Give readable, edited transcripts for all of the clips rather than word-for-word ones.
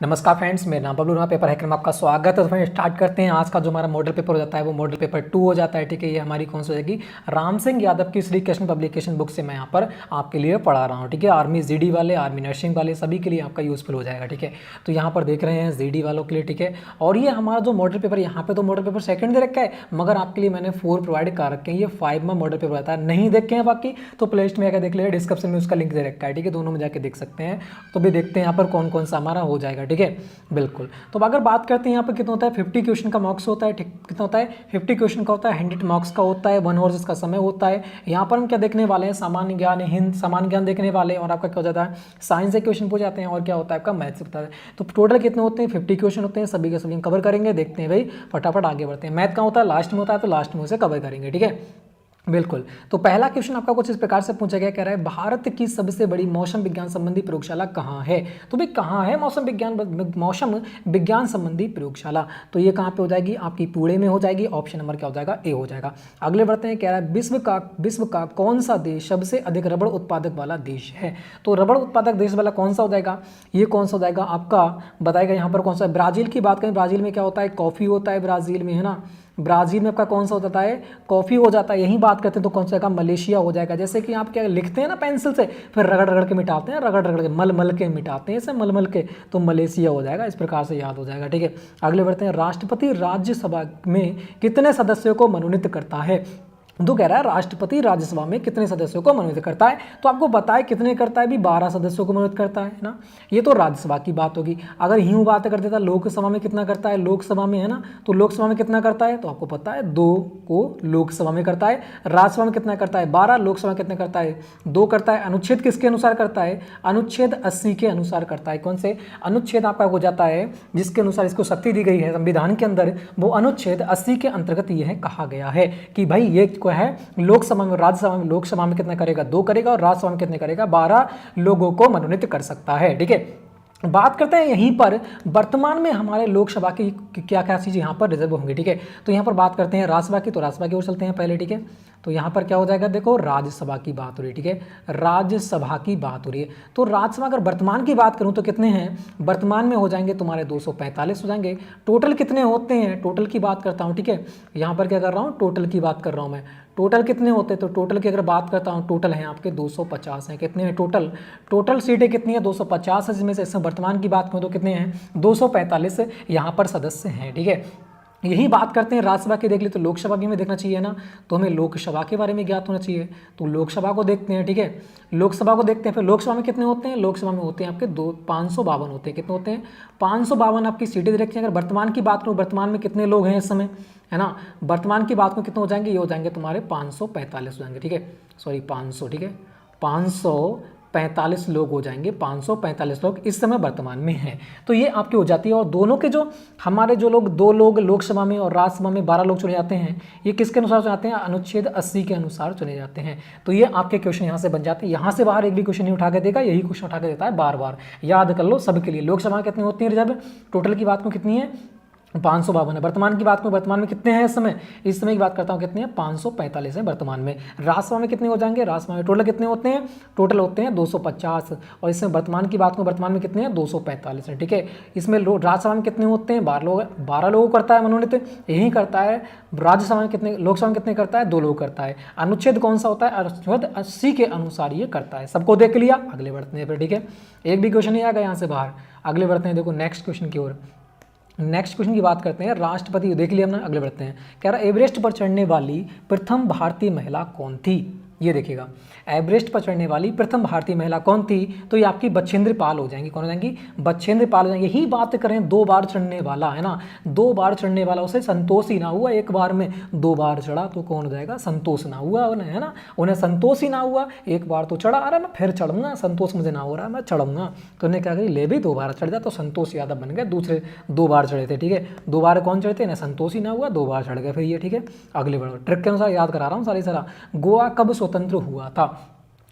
नमस्कार फ्रेंड्स, मेरा नाम बबलू, पेपर हैकर में आपका स्वागत है। तो फ्रेंड्स स्टार्ट करते हैं। आज का जो हमारा मॉडल पेपर हो जाता है वो मॉडल पेपर 2 हो जाता है। ठीक है, ये हमारी कौन सी हो जाएगी, राम सिंह यादव की श्री कृष्ण पब्लिकेशन बुक से मैं यहाँ पर आपके लिए पढ़ा रहा हूँ। ठीक है, आर्मी जीडी वाले, आर्मी नर्सिंग वाले सभी के लिए आपका यूजफुल हो जाएगा। ठीक है, तो यहाँ पर देख रहे हैं जीडी वालों के लिए। ठीक है, और ये हमारा जो मॉडल पेपर यहाँ पे तो मॉडल पेपर सेकंड दे रखा है, मगर आपके लिए मैंने 4 प्रोवाइड कर रखे हैं। ये 5 में मॉडल पेपर आता है, नहीं देखे हैं बाकी तो प्ले लिस्ट में आकर देख लिया, डिस्क्रिप्शन में उसका लिंक दे रखा है। ठीक है, दोनों में जाके देख सकते हैं। तो भी देखते हैं यहाँ पर कौन कौन सा हमारा हो जाएगा। ठीक है, बिल्कुल। तो अगर बात करते हैं यहाँ पर कितना होता है, 50 क्वेश्चन का मार्क्स होता है। ठीक, कितना होता है, 50 क्वेश्चन का होता है, 100 मार्क्स का होता है, 1 आवर इसका समय होता है। यहाँ पर हम क्या देखने वाले हैं, सामान्य ज्ञान, हिंद सामान्य ज्ञान देखने वाले हैं, और आपका क्या हो जाता है, साइंस से क्वेश्चन पूछ जाते हैं, और क्या होता है आपका मैथ्स होता है। तो टोटल कितने होते हैं, 50 क्वेश्चन होते हैं, सभी के सभी हम कवर करेंगे। देखते हैं भाई, फटाफट आगे बढ़ते हैं। मैथ का होता है लास्ट में होता है, तो लास्ट में उसे कवर करेंगे। ठीक है, बिल्कुल। तो पहला क्वेश्चन आपका कुछ इस प्रकार से पूछा गया, कह रहा है भारत की सबसे बड़ी मौसम विज्ञान संबंधी प्रयोगशाला कहाँ है। तो भाई कहाँ है मौसम विज्ञान संबंधी प्रयोगशाला, तो ये कहाँ पे हो जाएगी, आपकी पुणे में हो जाएगी। ऑप्शन नंबर क्या हो जाएगा, ए हो जाएगा। अगले बढ़ते हैं, कह रहा है विश्व का कौन सा देश सबसे अधिक रबड़ उत्पादक वाला देश है। तो रबड़ उत्पादक देश वाला कौन सा हो जाएगा, ये कौन सा हो जाएगा आपका, बताएगा यहाँ पर कौन सा। ब्राजील की बात करें, ब्राजील में क्या होता है, कॉफी होता है ब्राजील में, है ना। ब्राजील में आपका कौन सा हो जाता है, कॉफ़ी हो जाता है। यही बात करते हैं तो कौन सा का, मलेशिया हो जाएगा। जैसे कि आप क्या लिखते हैं ना पेंसिल से, फिर रगड़ रगड़ के मिटाते हैं, रगड़ रगड़ के मल मल के मिटाते हैं, ऐसे मल मल के, तो मलेशिया हो जाएगा। इस प्रकार से याद हो जाएगा। ठीक है, अगले बढ़ते हैं, राष्ट्रपति राज्यसभा में कितने सदस्यों को मनोनीत करता है। तो कह रहा है राष्ट्रपति राज्यसभा में कितने सदस्यों को मनोनीत करता है, तो आपको बताए कितने करता है भी, 12 सदस्यों को मनोनीत करता है ना। ये तो राज्यसभा की बात होगी। अगर यूं बात कर देता लोकसभा में कितना करता है, लोकसभा में, है ना, तो लोकसभा में कितना करता है, तो आपको पता है 2 को लोकसभा में करता है। राज्यसभा में कितना करता है, 12, लोकसभा कितना करता है, 2 करता है। अनुच्छेद किसके अनुसार करता है, अनुच्छेद 80 के अनुसार करता है। कौन से अनुच्छेद आपका हो जाता है जिसके अनुसार इसको शक्ति दी गई है संविधान के अंदर, वो अनुच्छेद 80 के अंतर्गत यह कहा गया है कि भाई ये है लोकसभा में, राज्यसभा में, लोकसभा में कितना करेगा, 2 करेगा, और राज्यसभा में कितने करेगा, 12 लोगों को मनोनीत कर सकता है। ठीक है, बात करते हैं यहीं पर वर्तमान में हमारे लोकसभा की क्या क्या चीज़ यहाँ पर रिजर्व होंगी। ठीक है, तो यहाँ पर बात करते हैं राज्यसभा की, तो राज्यसभा की ओर चलते हैं पहले। ठीक है, तो यहाँ पर क्या हो जाएगा, देखो राज्यसभा की बात हो रही है। ठीक है, राज्यसभा की बात हो रही है। तो राज्यसभा अगर वर्तमान की बात करूँ तो कितने हैं, वर्तमान में हो जाएंगे तुम्हारे 245 हो जाएंगे। टोटल कितने होते हैं, टोटल की बात करता हूँ। ठीक है, यहाँ पर क्या कर रहा हूँ, टोटल की बात कर रहा हूँ मैं। टोटल कितने होते हैं, तो टोटल की अगर बात करता हूँ, टोटल हैं आपके 250 हैं। कितने हैं टोटल सीटें कितनी है, 250 है, जिसमें से इसमें वर्तमान की बात करूँ तो कितने हैं, 245 यहाँ पर सदस्य हैं। ठीक है, यही बात करते हैं राज्यसभा की, देख ली तो लोकसभा भी हमें देखना चाहिए ना, तो हमें लोकसभा के बारे में ज्ञात होना चाहिए। तो लोकसभा को देखते हैं। ठीक है, लोकसभा को देखते हैं। फिर लोकसभा में कितने होते हैं, लोकसभा में होते हैं आपके 552 होते हैं। कितने होते हैं, 552 आपकी सीटें दे रखी हैं। अगर वर्तमान की बात करूँ, वर्तमान में कितने लोग हैं इस समय, है ना, वर्तमान की बात करूँ कितने हो जाएंगे, ये हो जाएंगे तुम्हारे 545 हो जाएंगे। ठीक है, सॉरी 500, ठीक है, 545 लोग हो जाएंगे, 545 लोग इस समय वर्तमान में हैं। तो ये आपकी हो जाती है। और दोनों के जो हमारे जो लोग, 2 लोग लोकसभा में और राज्यसभा में 12 लोग चुने जाते हैं, ये किसके अनुसार चुने जाते हैं, अनुच्छेद 80 के अनुसार चुने जाते हैं। तो ये आपके क्वेश्चन यहाँ से बन जाते हैं। यहाँ से बाहर एक भी क्वेश्चन नहीं उठा के देगा, यही क्वेश्चन उठा के देता है बार बार। याद कर लो सबके लिए। लोकसभा कितनी होती है रिजर्व, टोटल की बात में कितनी है, 552 है। वर्तमान की बात में, वर्तमान में कितने हैं इस समय की बात करता हूँ, कितने हैं, 545 हैं वर्तमान में। राज्यसभा में कितने हो जाएंगे, राज्यसभा में टोटल कितने होते हैं, टोटल होते हैं 250, और इसमें वर्तमान की बात में, वर्तमान में कितने हैं, 245 हैं। ठीक है, इसमें राज्यसभा में कितने होते हैं, 12 लोगों करता है मनोनीत, यही करता है। राज्यसभा में कितने, लोकसभा में कितने करता है, 2 लोग करता है। अनुच्छेद कौन सा होता है, अनुच्छेद 80 के अनुसार ये करता है। सबको देख लिया, अगले बढ़ते हैं फिर। ठीक है, एक भी क्वेश्चन नहीं आएगा यहाँ से बाहर। अगले बढ़ते हैं, देखो नेक्स्ट क्वेश्चन की ओर। नेक्स्ट क्वेश्चन की बात करते हैं, राष्ट्रपति देख लिया हमने, अगले बढ़ते हैं। कह रहा एवरेस्ट पर चढ़ने वाली प्रथम भारतीय महिला कौन थी। ये देखिएगा, एवरेस्ट पर चढ़ने वाली प्रथम भारतीय महिला कौन थी, तो ये आपकी बछेंद्र पाल हो जाएंगी। कौन हो जाएंगी, बछेंद्र पाल हो जाएंगी। यही बात करें, 2 बार चढ़ने वाला, है ना, 2 बार चढ़ने वाला, उसे संतोष ही ना हुआ, एक बार में 2 बार चढ़ा तो कौन हो जाएगा, संतोष ना हुआ उन्हें, है ना, उन्हें संतोष ही ना हुआ। एक बार तो चढ़ा, अरे मैं फिर चढ़ूंगा, संतोष मुझे ना हो रहा, मैं चढ़ूंगा, तो उन्हें क्या करी, ले भी 2 बार चढ़ जा, तो संतोष यादव बन गए। दूसरे 2 बार चढ़े थे। ठीक है, 2 बार कौन चढ़े थे, इन्हें संतोष ही ना हुआ, 2 बार चढ़ गए फिर ये। ठीक है, अगले बढ़ो, ट्रिक के अनुसार याद करा रहा हूँ सारी सारा। गोवा कब स्वतंत्र हुआ था,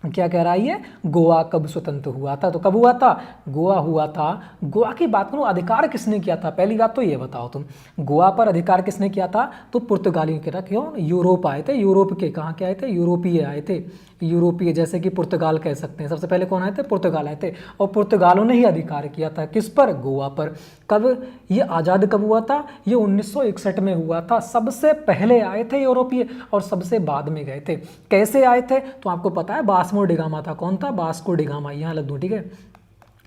क्या कह रहा है ये, गोवा कब स्वतंत्र हुआ था? तो कब हुआ था? गोवा हुआ था। गोवा की बात करूँ, अधिकार किसने किया था? पहली बात तो ये बताओ तुम, गोवा पर अधिकार किसने किया था? तो पुर्तगालियों के। क्यों? यूरोप आए थे, यूरोप के। कहाँ के आए थे? यूरोपीय आए थे। यूरोपीय, जैसे कि पुर्तगाल कह सकते हैं। सबसे पहले कौन आए थे? पुर्तगाल आए थे। और पुर्तगालों ने ही अधिकार किया था किस पर? गोवा पर। कब ये आज़ाद कब हुआ था? ये 1961 में हुआ था। सबसे पहले आए थे यूरोपीय और सबसे बाद में गए थे। कैसे आए थे? तो आपको पता है, वास्को डिगामा था। कौन था? Vasco da Gama. यहाँ लग दूँ, ठीक है।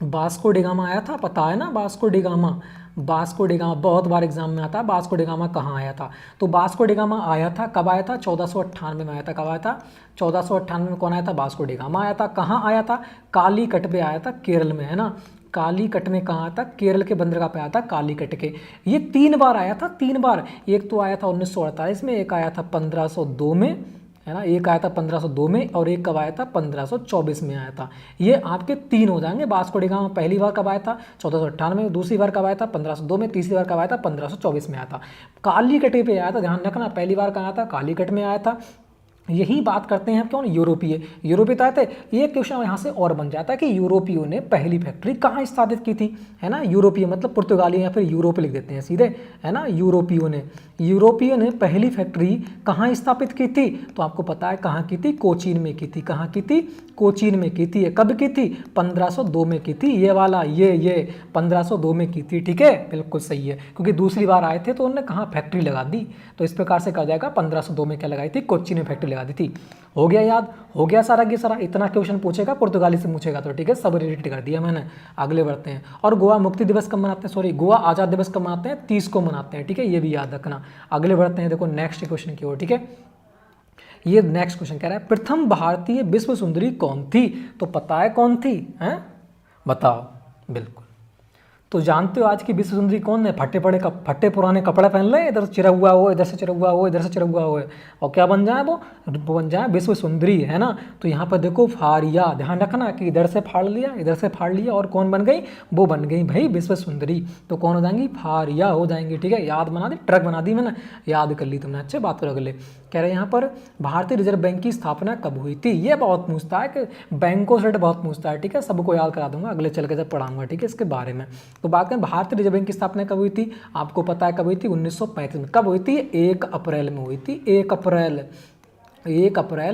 वास्को डिगामा आया था, पता है ना? वास्को डिगामा, वास्को डिगामा बहुत बार एग्जाम में आता है। वास्को डिगामा कहाँ आया था? तो वास्को डिगामा आया था, कब आया था? 1498 में आया था। कब आया था? 1498 में कौन आया था? वास्को डिगामा आया था। कहाँ आया था? कालीकट पे आया था, केरल में, है ना। कालीकट में कहाँ आया था? केरल के बंदरगाह पे आया था, कालीकट के। ये 3 बार आया था, 3 बार। एक तो आया था 1948 में, एक आया था 1502 में, है ना। एक आया था 1502 में और एक कब आया था? 1524 में आया था। ये आपके 3 हो जाएंगे। वास्को डिगामा पहली बार कब आया था? 1498 में। दूसरी बार कब आया था? 1502 में। तीसरी बार कब आया था? 1524 में आया था। कालीकट पे आया था, ध्यान रखना। पहली बार कहाँ आया था? कालीकट में आया था। यही बात करते हैं कौन? यूरोपीय। यूरोपीय तो आए थे। ये क्वेश्चन यहाँ से और बन जाता है कि यूरोपियों ने पहली फैक्ट्री कहाँ स्थापित की थी, है ना। यूरोपीय मतलब पुर्तगाली या फिर यूरोप लिख देते हैं सीधे, है ना। यूरोपियों ने पहली फैक्ट्री कहाँ स्थापित की थी? तो आपको पता है कहाँ की थी? कोचीन में की थी। कहाँ की थी? कोचीन में की थी। कब की थी? 1502 में की थी। ये वाला ये 1502 में की थी, ठीक है। बिल्कुल सही है, क्योंकि दूसरी बार आए थे तो उन्होंने कहाँ फैक्ट्री लगा दी। तो इस प्रकार से कहा जाएगा 1502 में क्या लगाई थी? कोचीन में फैक्ट्री लगा दी थी। हो गया याद? हो गया सारा की सारा? इतना क्वेश्चन पूछेगा, पुर्तगाली से पूछेगा तो ठीक है, सब रिलेटेड कर दिया मैंने। आगे बढ़ते हैं। और गोवा मुक्ति दिवस कब मनाते हैं? सॉरी, गोवा आज़ाद दिवस कब मनाते हैं? 30 को मनाते हैं, ठीक है। ये भी याद रखना। आगे बढ़ते हैं, देखो नेक्स्ट क्वेश्चन की ओर, ठीक है। ये नेक्स्ट क्वेश्चन कह रहा है, प्रथम भारतीय विश्व सुंदरी कौन थी? तो पता है कौन थी? हैं, बताओ। बिल्कुल, तो जानते हो आज की विश्व सुंदरी कौन है? फटे पुराने कपड़े पहन ले, इधर से चिरा हुआ हो, इधर से चिरा हुआ हो, इधर से चिरा हुआ हो, और क्या बन जाए? वो बन जाए विश्व सुंदरी, है ना। तो यहाँ पर देखो फारिया, ध्यान रखना कि इधर से फाड़ लिया, इधर से फाड़ लिया, और कौन बन गई? वो बन गई भाई विश्व सुंदरी। तो कौन हो जाएंगी? फारिया हो जाएंगी, ठीक है। याद बना दी, ट्रक बना दी मैंने, याद कर ली तुमने। अच्छे, बात करो अगले। कह रहे हैं यहाँ पर भारतीय रिजर्व बैंक की स्थापना कब हुई थी? ये बहुत पूछता है कि बैंकों से बहुत पूछता है, ठीक है। सबको याद करा दूंगा अगले चल के जब पढ़ाऊंगा, ठीक है, इसके बारे में। तो बात करें भारतीय रिजर्व बैंक की स्थापना कब हुई थी? आपको पता है कब हुई थी? 1935 में। कब हुई थी? 1 अप्रैल में हुई थी। 1 अप्रैल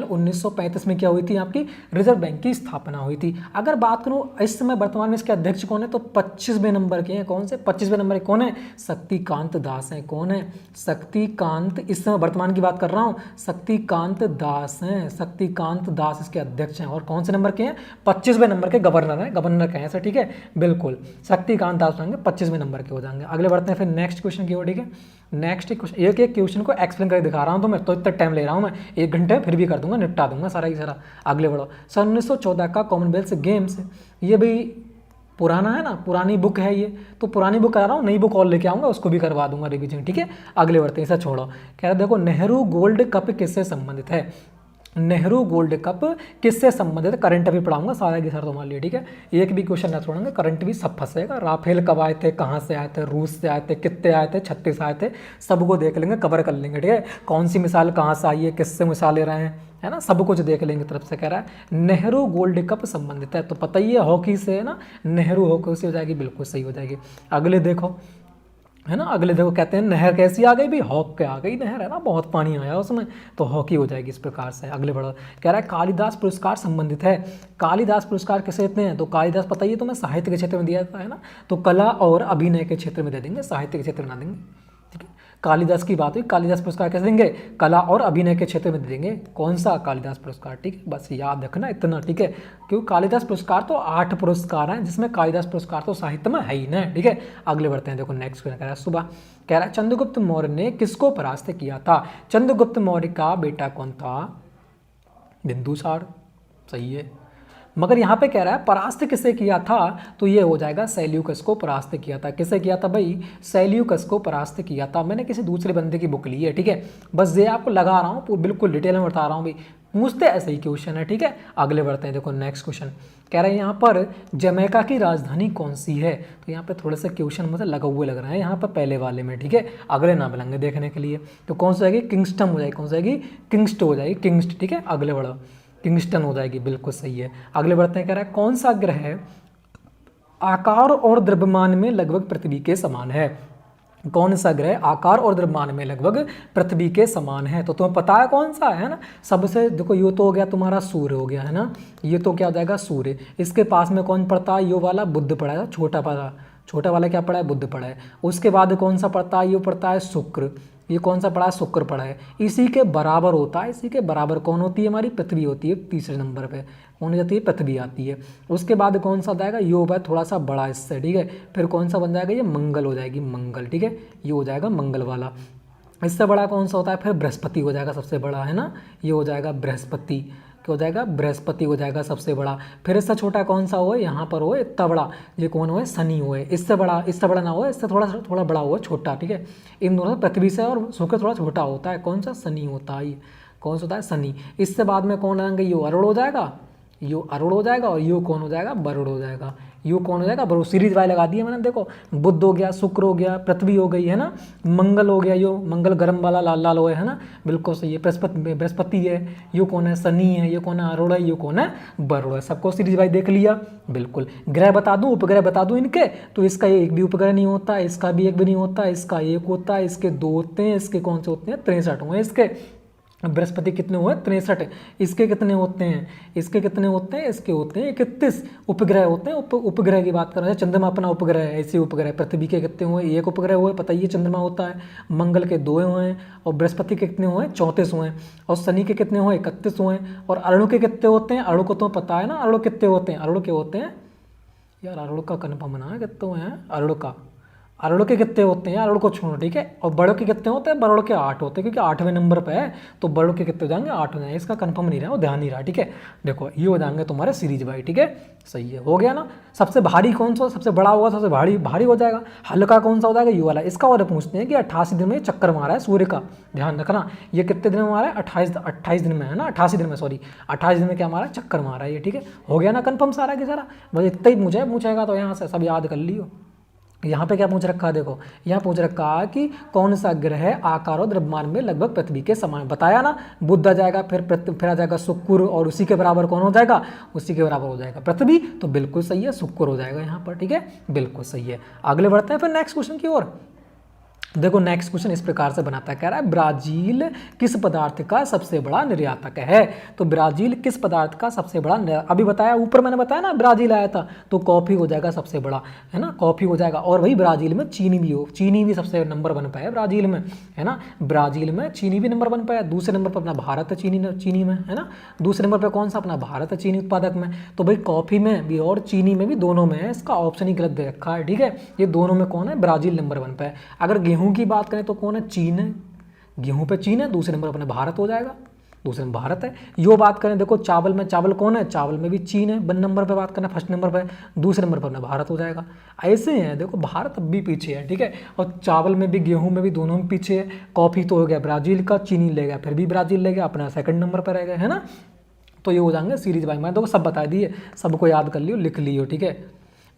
1935 में क्या हुई थी? आपकी रिजर्व बैंक की स्थापना हुई थी। अगर बात करूं इस समय वर्तमान में इसके अध्यक्ष कौन है, तो 25वें नंबर के हैं। कौन से? 25वें नंबर के कौन है? शक्तिकांत दास हैं। कौन है? शक्तिकांत, इस समय वर्तमान की बात कर रहा हूं, शक्तिकांत दास हैं। शक्तिकांत दास इसके अध्यक्ष हैं। और कौन से नंबर के हैं? 25वें नंबर के गवर्नर हैं। गवर्नर कहें सर, ठीक है, बिल्कुल शक्तिकांत दास होंगे, 25वें नंबर के हो जाएंगे। अगले बढ़ते हैं फिर नेक्स्ट क्वेश्चन की ओर, ठीक है। नेक्स्ट क्वेश्चन, एक एक क्वेश्चन को एक्सप्लेन करके दिखा रहा हूं, तो मैं तो इतना टाइम ले रहा हूं मैं, 1 घंटे फिर भी कर दूंगा, निपटा दूंगा सारा ही सारा। अगले बढ़ो। सन 1914 का कॉमनवेल्थ गेम्स, ये भी पुराना है ना, पुरानी बुक है ये, तो पुरानी बुक करा रहा हूँ, नई बुक और लेके आऊँगा, उसको भी करवा दूंगा रिविजन, ठीक है। अगले बढ़ते हैं, इसे छोड़ो। कह रहे देखो, नेहरू गोल्ड कप किससे संबंधित है? नेहरू गोल्ड कप किससे संबंधित है? करंट अभी पढ़ाऊंगा सारा की सारा तुम्हारे लिए, ठीक है। एक भी क्वेश्चन ना छोड़ेंगे, करंट भी सब फंसेगा। राफेल कब आए थे, कहाँ से आए थे, रूस से आए थे, कितने आए थे, 36 आए थे, सबको देख लेंगे, कवर कर लेंगे, ठीक है। कौन सी मिसाल कहाँ से आई है, किससे मिसाल ले रहे हैं, है ना, सब कुछ देख लेंगे। तरफ से कह रहा है नेहरू गोल्ड कप संबंधित है, तो पता ही है हॉकी से, है ना, नेहरू हॉकी से हो जाएगी, बिल्कुल सही हो जाएगी। अगले देखो, है ना, अगले देखो, कहते हैं नहर कैसी आ गई भी? हॉक के आ गई नहर, है ना, बहुत पानी आया उसमें, तो हॉकी हो जाएगी इस प्रकार से। अगले बढ़ो। कह रहा है कालिदास पुरस्कार संबंधित है। कालिदास पुरस्कार किसे देते हैं? तो कालिदास पता ही है तुम्हें, साहित्य के क्षेत्र में दिया जाता है ना, तो कला और अभिनय के क्षेत्र में दे देंगे, साहित्य के क्षेत्र में ना देंगे, ठीक है। कालिदास की बात हुई, कालिदास पुरस्कार कैसे देंगे? कला और अभिनय के क्षेत्र में दे देंगे। कौन सा? कालिदास पुरस्कार, ठीक है, बस याद रखना इतना, ठीक है। क्योंकि कालिदास पुरस्कार तो 8 पुरस्कार हैं, जिसमें कालिदास पुरस्कार तो साहित्य में है ही ना, ठीक है। अगले बढ़ते हैं, देखो नेक्स्ट कह रहा है सुबह, कह रहा है चंद्रगुप्त मौर्य ने किसको परास्त किया था? चंद्रगुप्त मौर्य का बेटा कौन था? बिंदुसार, सही है। मगर यहाँ पे कह रहा है परास्त किसे किया था, तो ये हो जाएगा सेल्यूकस को परास्त किया था। किसे किया था भाई? सेल्यूकस को परास्त किया था। मैंने किसी दूसरे बंदे की बुक ली है, ठीक है, बस ये आपको लगा रहा हूँ, बिल्कुल डिटेल में बता रहा हूँ भाई, पूछते ऐसे ही क्वेश्चन है, ठीक है। अगले बढ़ते हैं, देखो नेक्स्ट क्वेश्चन कह रहे हैं यहाँ पर जमैका की राजधानी कौन सी है? तो यहाँ पे थोड़े से क्वेश्चन मुझे लगा हुए लग रहे हैं यहाँ पर पहले वाले में, ठीक है, अगले ना मिलेंगे देखने के लिए। तो कौन सी जाएगी? किंगस्टन हो जाएगी। कौन सी जाएगी? किंगस्टन हो जाएगी, किंगस्ट, ठीक है। अगले बढ़ो। किंगस्टन हो जाएगी, बिल्कुल सही है। अगले बढ़ते हैं, कह रहा है कौन सा ग्रह आकार और द्रव्यमान में लगभग पृथ्वी के समान है। कौन सा ग्रह आकार और द्रव्यमान में लगभग पृथ्वी के समान है। तो तुम्हें पता है कौन सा है ना। सबसे देखो, ये तो हो गया तुम्हारा सूर्य हो गया है ना, ये तो क्या हो जाएगा सूर्य। इसके पास में कौन पड़ता है, यो वाला बुध पड़ा है, छोटा वाला क्या पड़ा है, बुध पड़ा है। उसके बाद कौन सा पड़ता है, ये पड़ता है शुक्र। ये कौन सा पड़ा है, शुक्र पड़ा है। इसी के बराबर होता है, इसी के बराबर कौन होती है, हमारी पृथ्वी होती है। तीसरे नंबर पे कौन हो जाती है, पृथ्वी आती है। उसके बाद कौन सा जाएगा, ये होगा थोड़ा सा बड़ा इससे, ठीक है। फिर कौन सा बन जाएगा, ये मंगल हो जाएगी, मंगल, ठीक है। ये हो जाएगा मंगल वाला। इससे बड़ा कौन सा होता है, फिर बृहस्पति हो जाएगा सबसे बड़ा, है ना। ये हो जाएगा बृहस्पति, क्या हो जाएगा, बृहस्पति हो जाएगा सबसे बड़ा। फिर इससे छोटा कौन सा हो, यहाँ पर हो इतना बड़ा, ये कौन हो, शनि हो। इससे बड़ा ना हो, इससे थोड़ा बड़ा हो, छोटा, ठीक है। इन दोनों पृथ्वी से और शुक्र थोड़ा छोटा होता है, कौन सा, शनि होता है। ये कौन सा होता है, शनि। इससे बाद में कौन आएंगे, यो अरुण हो जाएगा, यो अरुण हो जाएगा। और यो कौन हो जाएगा, वरुण हो जाएगा। यू कौन हो जाएगा, वरुण। सीरीज वाई लगा दी है मैंने, देखो बुध हो गया, शुक्र हो गया, पृथ्वी हो गई, है ना। मंगल हो गया, यो मंगल गर्म वाला लाल लाल हो है ना, बिल्कुल सही है। बृहस्पति है, यो कौन है, शनि है, ये कौन है, अरुण है, यो कौन है, वरुण है। सबको सीरीज वाई देख लिया, बिल्कुल। ग्रह बता दूं, उपग्रह बता दूं इनके, तो इसका एक भी उपग्रह नहीं होता, इसका भी एक भी नहीं होता, इसका एक होता है, इसके दो होते हैं, इसके कौन से होते हैं, 63 हुए इसके। बृहस्पति कितने हुए, 63। इसके कितने होते हैं, इसके कितने होते हैं, इसके होते हैं 31 उपग्रह होते हैं। उपग्रह की बात कर रहे हैं, चंद्रमा अपना उपग्रह है, ऐसे उपग्रह। पृथ्वी के कितने हुए, एक उपग्रह हुए, पता ही चंद्रमा होता है। मंगल के 2 हुए हैं, और बृहस्पति के कितने हुए, 34 हुए हैं। और शनि के कितने हुए, 31 हुए हैं। और अरुण के कितने होते हैं, अरुण को तो पता है ना, अरुण कितने होते हैं, अरुण के होते हैं यार, अरुण का कन्फर्म ना है कितने हुए हैं, अरुण के कितने होते हैं, अरुण को छोड़ो, ठीक है। और बड़ों के कितने होते हैं, बड़ों के 8 होते हैं, क्योंकि 8वें नंबर पे है, तो बड़ों के कितने हो जाएंगे, 8 हो जाएंगे। इसका कंफर्म नहीं रहा, वो ध्यान नहीं रहा, ठीक है। देखो ये हो जाएंगे तुम्हारे सीरीज बाई, ठीक है, सही है, हो गया ना। सबसे भारी कौन सा, सबसे बड़ा होगा, सबसे भारी हो जाएगा। हल्का कौन सा हो जाएगा, यू वाला। इसका और पूछते हैं कि 88 दिन में चक्कर मारा है सूर्य का, ध्यान रखना। ये कितने दिन में मारा है, 28 दिन में, है ना, 88 दिन में, सॉरी 28 दिन में क्या मारा है, चक्कर मारा है ये, ठीक है। हो गया ना कंफर्म सारा के सारा, बस इतना ही पूछेगा, तो यहाँ से सब याद कर लियो। यहाँ पे क्या पूछ रखा है, देखो यहाँ पूछ रखा है कि कौन सा ग्रह आकार और द्रव्यमान में लगभग पृथ्वी के समान। बताया ना, बुध आ जाएगा, फिर आ जाएगा शुक्र, और उसी के बराबर कौन हो जाएगा, उसी के बराबर हो जाएगा पृथ्वी। तो बिल्कुल सही है, शुक्र हो जाएगा यहाँ पर, ठीक है, बिल्कुल सही है। अगले बढ़ते हैं फिर नेक्स्ट क्वेश्चन की ओर। देखो नेक्स्ट क्वेश्चन इस प्रकार से बनाता है, कह रहा है ब्राजील किस पदार्थ का सबसे बड़ा निर्यातक है। तो ब्राजील किस पदार्थ का सबसे बड़ा, अभी बताया, ऊपर मैंने बताया ना ब्राजील आया था, तो कॉफी हो जाएगा सबसे बड़ा, है ना, कॉफी हो जाएगा। और वही ब्राजील में चीनी भी सबसे नंबर 1 पे है ब्राजील में, है ना। ब्राजील में चीनी भी नंबर 1 पे है। दूसरे नंबर पर अपना भारत है चीनी में, है ना। दूसरे नंबर पर कौन सा, अपना भारत है चीनी उत्पादक में। तो भाई कॉफी में भी और चीनी में भी, दोनों में है, इसका ऑप्शन ही गलत दे रखा है, ठीक है। ये दोनों में कौन है, ब्राजील नंबर 1 पे है। अगर गेहूं की बात करें तो कौन है, चीन है, गेहूं पे चीन है। दूसरे नंबर अपने भारत हो जाएगा, दूसरे में भारत है। यो बात करें, देखो चावल में, चावल कौन है, चावल में भी चीन है, 1 नंबर पे बात करना, फर्स्ट नंबर पे, दूसरे नंबर पर अपना भारत हो जाएगा। ऐसे हैं, देखो भारत अब भी पीछे है, ठीक है। और चावल में भी, गेहूं में भी, दोनों में पीछे है। कॉफी तो हो गया ब्राजील का, चीनी ले गया, फिर भी ब्राजील ले गया, अपना 2nd नंबर पर रह गया, है ना। तो ये हो जाएंगे सीरीज बाई। मैं देखो सब बता दिए, सबको याद कर लियो, लिख लियो, ठीक है।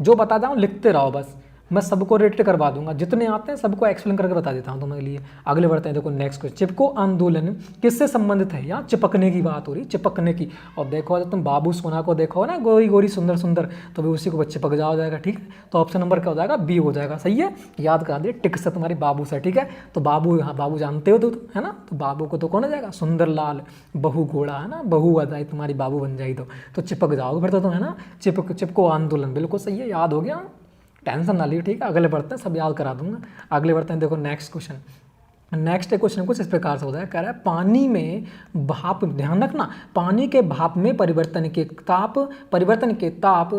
जो बता जाऊँ लिखते रहो बस, मैं सबको रेट करवा दूंगा, जितने आते हैं सबको एक्सप्लेन करके बता देता हूँ तुम्हारे लिए। अगले बढ़ते हैं, देखो नेक्स्ट क्वेश्चन, चिपको आंदोलन किससे संबंधित है। यहाँ चिपकने की बात हो रही, चिपकने की। और देखो तुम बाबू सोना को देखो ना, गोरी गोरी सुंदर सुंदर, तो भी उसी को चिपक जाएगा, ठीक है। तो ऑप्शन नंबर क्या हो जाएगा, बी हो जाएगा, सही है। याद करा दिए, टिक से तुम्हारी बाबू से, ठीक है। तो बाबू, हाँ बाबू जानते हो तो, है ना। तो बाबू को तो कौन हो जाएगा, सुंदर लाल बहू घोड़ा, है ना, बहू आ जाए तुम्हारी, बाबू बन जाए तो चिपक जाओगे फिर तो तुम, है ना। चिपको आंदोलन, बिल्कुल सही है, याद हो गया, टेंशन ना लियो, ठीक है। अगले बढ़ते हैं, सब याद करा दूंगा। अगले बढ़ते हैं, देखो नेक्स्ट क्वेश्चन। नेक्स्ट क्वेश्चन कुछ इस प्रकार से होता है, कह रहा है पानी में भाप, ध्यान रखना, पानी के भाप में परिवर्तन के ताप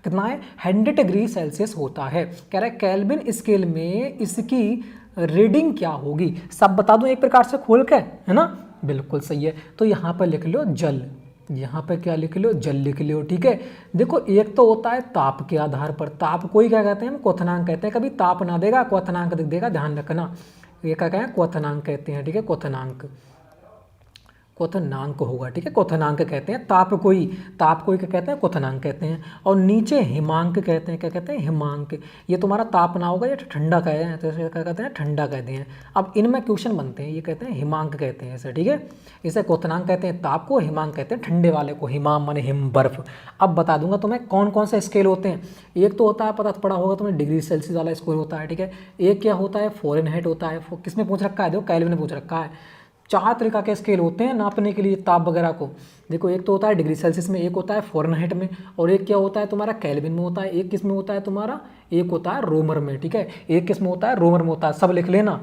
कितना है, 100 डिग्री सेल्सियस होता है। कह रहा है केल्विन स्केल में इसकी रीडिंग क्या होगी। सब बता दूं एक प्रकार से खोल के, है ना, बिल्कुल सही है। तो यहाँ पर लिख लो जल, यहाँ पे क्या लिख लो, जल लिख लो, ठीक है। देखो एक तो होता है ताप के आधार पर, ताप कोई क्या कहते हैं, हम क्वथनांक कहते हैं, कभी ताप ना देगा क्वथनांक देगा, ध्यान रखना। ये क्या कहें, क्वथनांक कहते हैं, ठीक है, क्वथनांक। क्वथनांक होगा, ठीक है। क्वथनांक कहते हैं ताप कोई क्या कहते हैं, क्वथनांक कहते हैं। और नीचे हिमांक कहते हैं, क्या कहते हैं, हिमांक। ये तुम्हारा ताप ना होगा, ये ठंडा कहते हैं, तो इसे क्या कहते हैं, ठंडा कहते हैं। अब इनमें क्वेश्चन बनते हैं, ये कहते हैं हिमांक कहते हैं इसे, ठीक है। इसे क्वथनांक कहते हैं ताप को, हिमांक कहते हैं ठंडे वाले को। हिमाम माने हिम, बर्फ। अब बता दूंगा तुम्हें कौन कौन से स्केल होते हैं। एक तो होता है, पता पड़ा होगा तुम्हें, डिग्री सेल्सियस वाला स्केल होता है, ठीक है। एक क्या होता है, फ़ारेनहाइट होता है। किसमें पूछ रखा है, देखो केल्विन ने पूछ रखा है। 4 तरीका के स्केल होते हैं नापने के लिए ताप वगैरह को। देखो एक तो होता है डिग्री सेल्सियस में, एक होता है फ़ारेनहाइट में, और एक क्या होता है तुम्हारा केल्विन में होता है। एक किस में होता है तुम्हारा, एक होता है रोमर में, ठीक है। एक किस में होता है, रोमर में होता है। सब लिख लेना,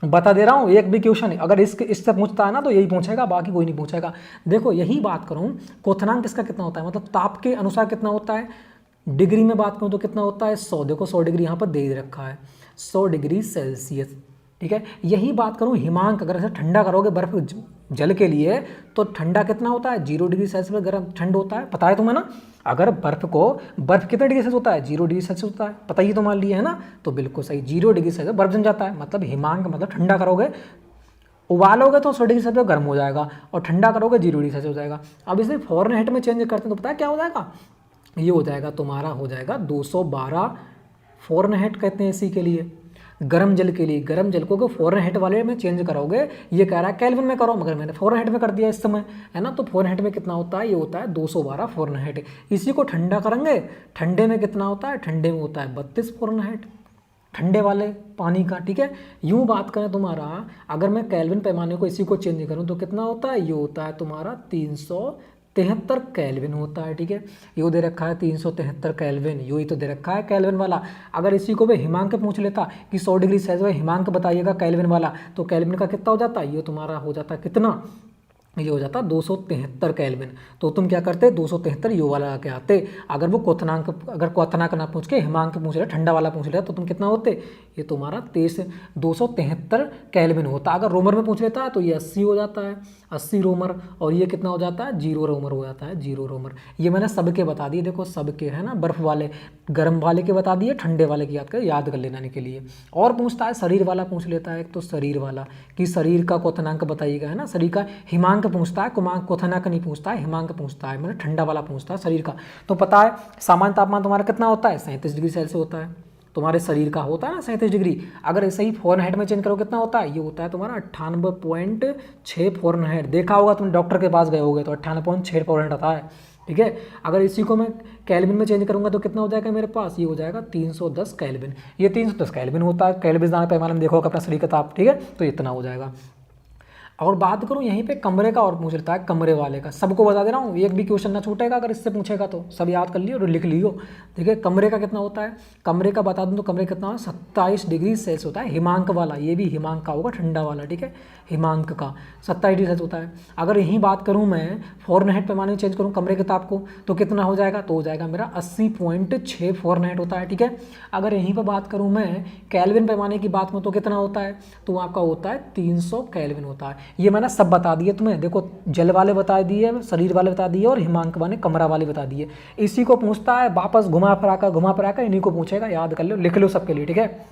बता दे रहा हूँ। एक भी क्वेश्चन अगर इससे पूछता है ना तो यही पूछेगा, बाकी कोई नहीं पूछेगा। देखो यही बात करूँ, क्वथनांक इसका कितना होता है, मतलब ताप के अनुसार कितना होता है। डिग्री में बात करूँ तो कितना होता है, 100। देखो 100 डिग्री यहाँ पर दे रखा है, 100 डिग्री सेल्सियस, ठीक है। यही बात करूँ हिमांक, अगर ऐसे ठंडा करोगे बर्फ जल के लिए तो ठंडा कितना होता है, 0 डिग्री सेल्सियस गर्म ठंड होता है, पता है तुम्हें ना। अगर बर्फ कितने डिग्री सेल्सियस होता है, 0 डिग्री सेल्सियस होता है, पता ही तो मान लिया है ना। तो बिल्कुल सही, 0 डिग्री सेल्सियस बर्फ जम जाता है। मतलब हिमांक मतलब ठंडा करोगे, उबालोगे तो 100 डिग्री सेल्सियस गर्म हो जाएगा, और ठंडा करोगे 0 डिग्री सेल्सियस हो जाएगा। अब इसे फ़ारेनहाइट में चेंज करते हैं तो पता है क्या हो जाएगा, ये हो जाएगा तुम्हारा, हो जाएगा 212 फ़ारेनहाइट कहते हैं इसी के लिए। गर्म जल के लिए, गर्म जल को फ़ारेनहाइट वाले में चेंज करोगे, ये कह रहा है केल्विन में करो, मगर मैंने फ़ारेनहाइट में कर दिया इस समय, है ना। तो फ़ारेनहाइट में कितना होता है, ये होता है 212 फ़ारेनहाइट। इसी को ठंडा करेंगे, ठंडे में कितना होता है, ठंडे में होता है 32 फ़ारेनहाइट, ठंडे वाले पानी का, ठीक है। यूँ बात करें तुम्हारा, अगर मैं केल्विन पैमाने को इसी को चेंज करूँ तो कितना होता है, ये होता है तुम्हारा 373 केल्विन होता है, ठीक है। यो दे रखा है 373 केल्विन, यो ही तो दे रखा है केल्विन वाला। अगर इसी को भी हिमांक पूछ लेता कि 100 डिग्री सेल्सियस हिमांक बताइएगा केल्विन वाला, तो केल्विन का कितना हो जाता है, ये तुम्हारा हो जाता है कितना, ये हो जाता 273 केल्विन। तो तुम क्या करते, 273 यो वाला आके आते। अगर वो क्वथनांक ना पूछ के हिमांक पूछ रहे, ठंडा वाला पूछ रहे, तो तुम कितना होते, ये तुम्हारा 273 केल्विन होता। अगर रोमर में पूछ लेता तो ये 80 हो जाता है, 80 रोमर। और ये कितना हो जाता है, 0 रोमर हो जाता है, 0 रोमर। ये मैंने सबके बता दिए, देखो सबके, है ना। बर्फ वाले, गर्म वाले के बता दिए, ठंडे वाले की याद कर लेने के लिए। और पूछता है शरीर वाला पूछ लेता है, एक तो शरीर वाला कि शरीर का क्वथनांक बताइएगा, है ना। शरीर का हिमांक पूछता है, क्वथनांक नहीं पूछता है, हिमांक पूछता है, मैंने ठंडा वाला पूछता है शरीर का। तो पता है सामान्य तापमान तुम्हारा कितना होता है, 37 डिग्री सेल्सियस होता है तुम्हारे शरीर का, होता है ना 37 डिग्री। अगर ऐसे ही फ़ारेनहाइट में चेंज करो कितना होता है, ये होता है तुम्हारा 98.6 फ़ारेनहाइट। देखा होगा तुम डॉक्टर के पास गए होगे तो 98.6 फ़ारेनहाइट आता है, ठीक है। अगर इसी को मैं केल्विन में चेंज करूंगा तो कितना हो जाएगा मेरे पास, ये हो जाएगा 310 केल्विन। ये 310 केल्विन होता है, केल्विन पैमाने में देखो अपना शरीर का ताप, ठीक है। तो इतना हो जाएगा। और बात करूं यहीं पे कमरे का, और पूछ लेता है कमरे वाले का। सबको बता दे रहा हूँ, एक भी क्वेश्चन ना छूटेगा, अगर इससे पूछेगा तो सब याद कर लियो और लिख लियो। देखिए कमरे का कितना होता है, कमरे का बता दूं तो कमरे कितना है, 27 डिग्री सेल्सियस होता है। हिमांक वाला, ये भी हिमांक का होगा, ठंडा वाला, ठीक है। हिमांक का 27 डिग्री सेल्सियस होता है। अगर यहीं बात करूँ मैं फ़ारेनहाइट पैमाने में चेंज करूँ कमरे के ताप को, तो कितना हो जाएगा, तो हो जाएगा मेरा 80.6 फ़ारेनहाइट होता है, ठीक है। अगर यहीं पर बात करूँ मैं केल्विन पैमाने की बात करूँ तो कितना होता है, तो आपका होता है 300 केल्विन होता है। ये मैंने सब बता दिए तुम्हें, देखो जल वाले बता दिए, शरीर वाले बता दिए, और हिमांक वाले कमरा वाले बता दिए। इसी को पूछता है वापस घुमा फिरा कर इन्हीं को पूछेगा, याद कर लो, लिख लो सबके लिए, ठीक है।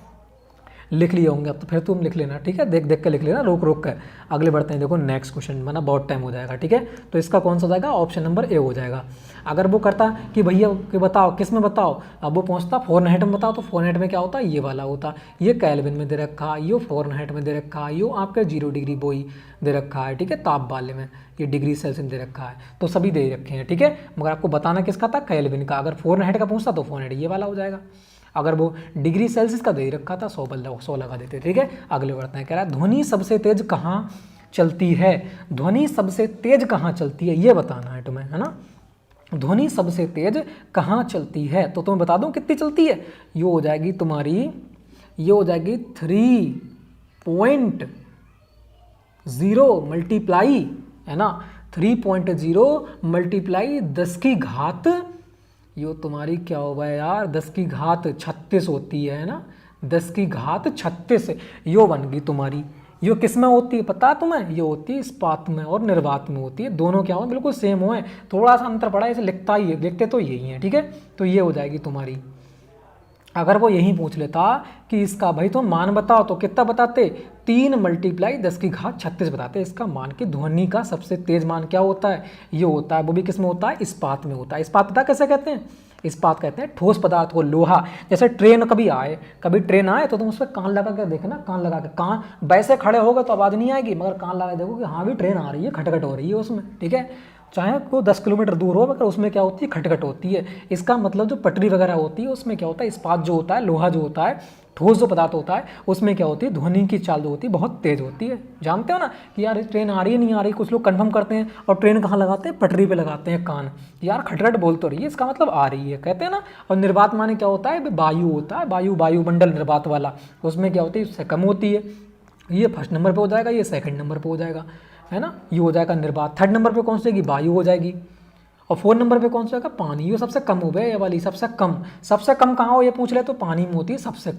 लिख लिए होंगे अब तो फिर तुम लिख लेना, ठीक है। देख देख के लिख लेना, रोक रोक कर। अगले बढ़ते हैं, देखो नेक्स्ट क्वेश्चन, वरना बहुत टाइम हो जाएगा, ठीक है। तो इसका कौन सा हो जाएगा, ऑप्शन नंबर ए हो जाएगा। अगर वो करता कि भैया कि बताओ किस में बताओ, अब वो पहुँचता फ़ारेनहाइट में बताओ, तो फ़ारेनहाइट में क्या होता है, ये वाला होता। ये केल्विन में दे रखा, ये फ़ारेनहाइट में दे रखा, ये आपके 0 डिग्री बोई दे रखा है, ठीक है। ताप वाले में ये डिग्री सेल्सियस दे रखा है, तो सभी दे रखे हैं, ठीक है। मगर आपको बताना किसका था, केल्विन का। अगर फ़ारेनहाइट का पूछता तो फ़ारेनहाइट ये वाला हो जाएगा। अगर वो डिग्री सेल्सियस का दे रखा था 100 लगा देते, ठीक है। अगले बढ़ते हैं, कह रहा है ध्वनि सबसे तेज कहाँ चलती है, ध्वनि सबसे तेज कहाँ चलती है, ये बताना है तुम्हें, है ना। ध्वनि सबसे तेज कहाँ चलती है, तो तुम्हें बता दूं कितनी चलती है। ये हो जाएगी तुम्हारी, ये हो जाएगी 3.0 मल्टीप्लाई, है ना, 3.0 मल्टीप्लाई 10 की घात, यो तुम्हारी क्या होगा यार, 10 की घात 36 होती है ना, 10 की घात 36 यो बन गई तुम्हारी। यो किस में होती है पता है तुम्हें, ये होती है इस्पात में और निर्वात में होती है। दोनों क्या हो, बिल्कुल सेम हो, थोड़ा सा अंतर पड़ा है, इसे लिखता ही है, लिखते तो यही है, ठीक है। तो ये हो जाएगी तुम्हारी अगर वो यही पूछ लेता कि इसका भाई तुम मान बताओ, तो कितना बताते, 3 × 10⁻36 बताते। इसका मान की ध्वनि का सबसे तेज मान क्या होता है, ये होता है। वो भी किस में होता है, इस्पात में होता है। इस्पात पता कैसे कहते हैं, इस्पात कहते हैं ठोस पदार्थ को, लोहा। जैसे ट्रेन कभी ट्रेन आए तो तुम उस पर कान लगा कर देखना, कान लगा के, कान वैसे खड़े होगा तो आवाज़ नहीं आएगी, मगर कान लगा देखो कि हाँ भी ट्रेन आ रही है, खटखट हो रही है उसमें, ठीक है। चाहे वो 10 किलोमीटर दूर हो, मगर उसमें क्या होती है, खटखट होती है। इसका मतलब जो पटरी वगैरह होती है उसमें क्या होता है, इस्पात जो होता है, लोहा जो होता है, ठोस जो पदार्थ होता है, उसमें क्या होती है, ध्वनि की चाल जो होती है बहुत तेज होती है। जानते हो ना कि यार ट्रेन आ रही है नहीं आ रही, कुछ लोग कंफर्म करते हैं और ट्रेन कहाँ लगाते हैं, पटरी पे लगाते हैं कान, यार खटखट बोल तो रही है, इसका मतलब आ रही है, कहते हैं ना। और निर्वात माने क्या होता है, वायु होता है, वायुमंडल निर्वात वाला, उसमें क्या होती है, उससे कम होती है। ये फर्स्ट नंबर पे हो जाएगा, ये सेकंड नंबर पे हो जाएगा, है ना, ये हो जाएगा निर्वात। थर्ड नंबर पे कौन सी जाएगी, वायु हो जाएगी। और 4 नंबर पे कौन सा होगा, पानी। ये सबसे कम हो गया, ये वाली सबसे कम कहाँ हो, ये पूछ ले तो पानी में होती है सबसे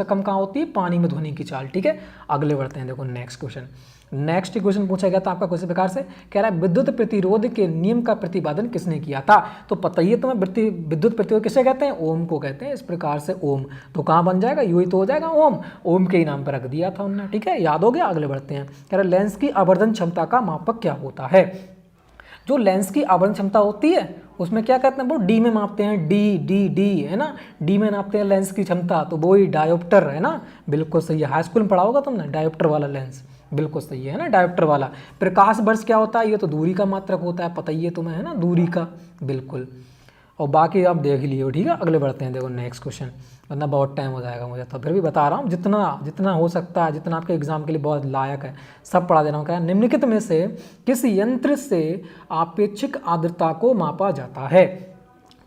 कम कहाँ होती है, पानी में ध्वनि की चाल, ठीक है। अगले बढ़ते हैं, देखो नेक्स्ट क्वेश्चन पूछा गया था आपका किस प्रकार से, कह रहा है विद्युत प्रतिरोध के नियम का प्रतिपादन किसने किया था। तो पता ही है तुम्हें, विद्युत प्रतिरोध किसे कहते हैं, ओम को कहते हैं। इस प्रकार से ओम, तो कहाँ बन जाएगा, यू ही तो हो जाएगा, ओम के ही नाम पर रख दिया था उन्होंने, ठीक है, याद हो गया। अगले बढ़ते हैं, कह रहा है लेंस की आवर्धन क्षमता का मापक क्या होता है। जो लेंस की आवर्धन क्षमता होती है उसमें क्या कहते हैं, वो डी में मापते हैं, डी है ना, डी में नापते हैं लेंस की क्षमता, तो वो ही डायोप्टर है ना, बिल्कुल सही है। हाई स्कूल में पढ़ा होगा तुमने, डायोप्टर वाला लेंस, बिल्कुल सही है ना, डायोप्टर वाला। प्रकाश वर्ष क्या होता है, ये तो दूरी का मात्रक होता है, पता ही है तुम्हें, है ना, दूरी का, बिल्कुल। और बाकी आप देख लियो, ठीक है। अगले बढ़ते हैं, देखो नेक्स्ट क्वेश्चन, वरना बहुत टाइम हो जाएगा मुझे, तो फिर भी बता रहा हूँ, जितना हो सकता है, जितना आपके एग्जाम के लिए बहुत लायक है, सब पढ़ा दे रहा हूँ। क्या निम्नलिखित में से किस यंत्र से आपेक्षिक आर्द्रता को मापा जाता है।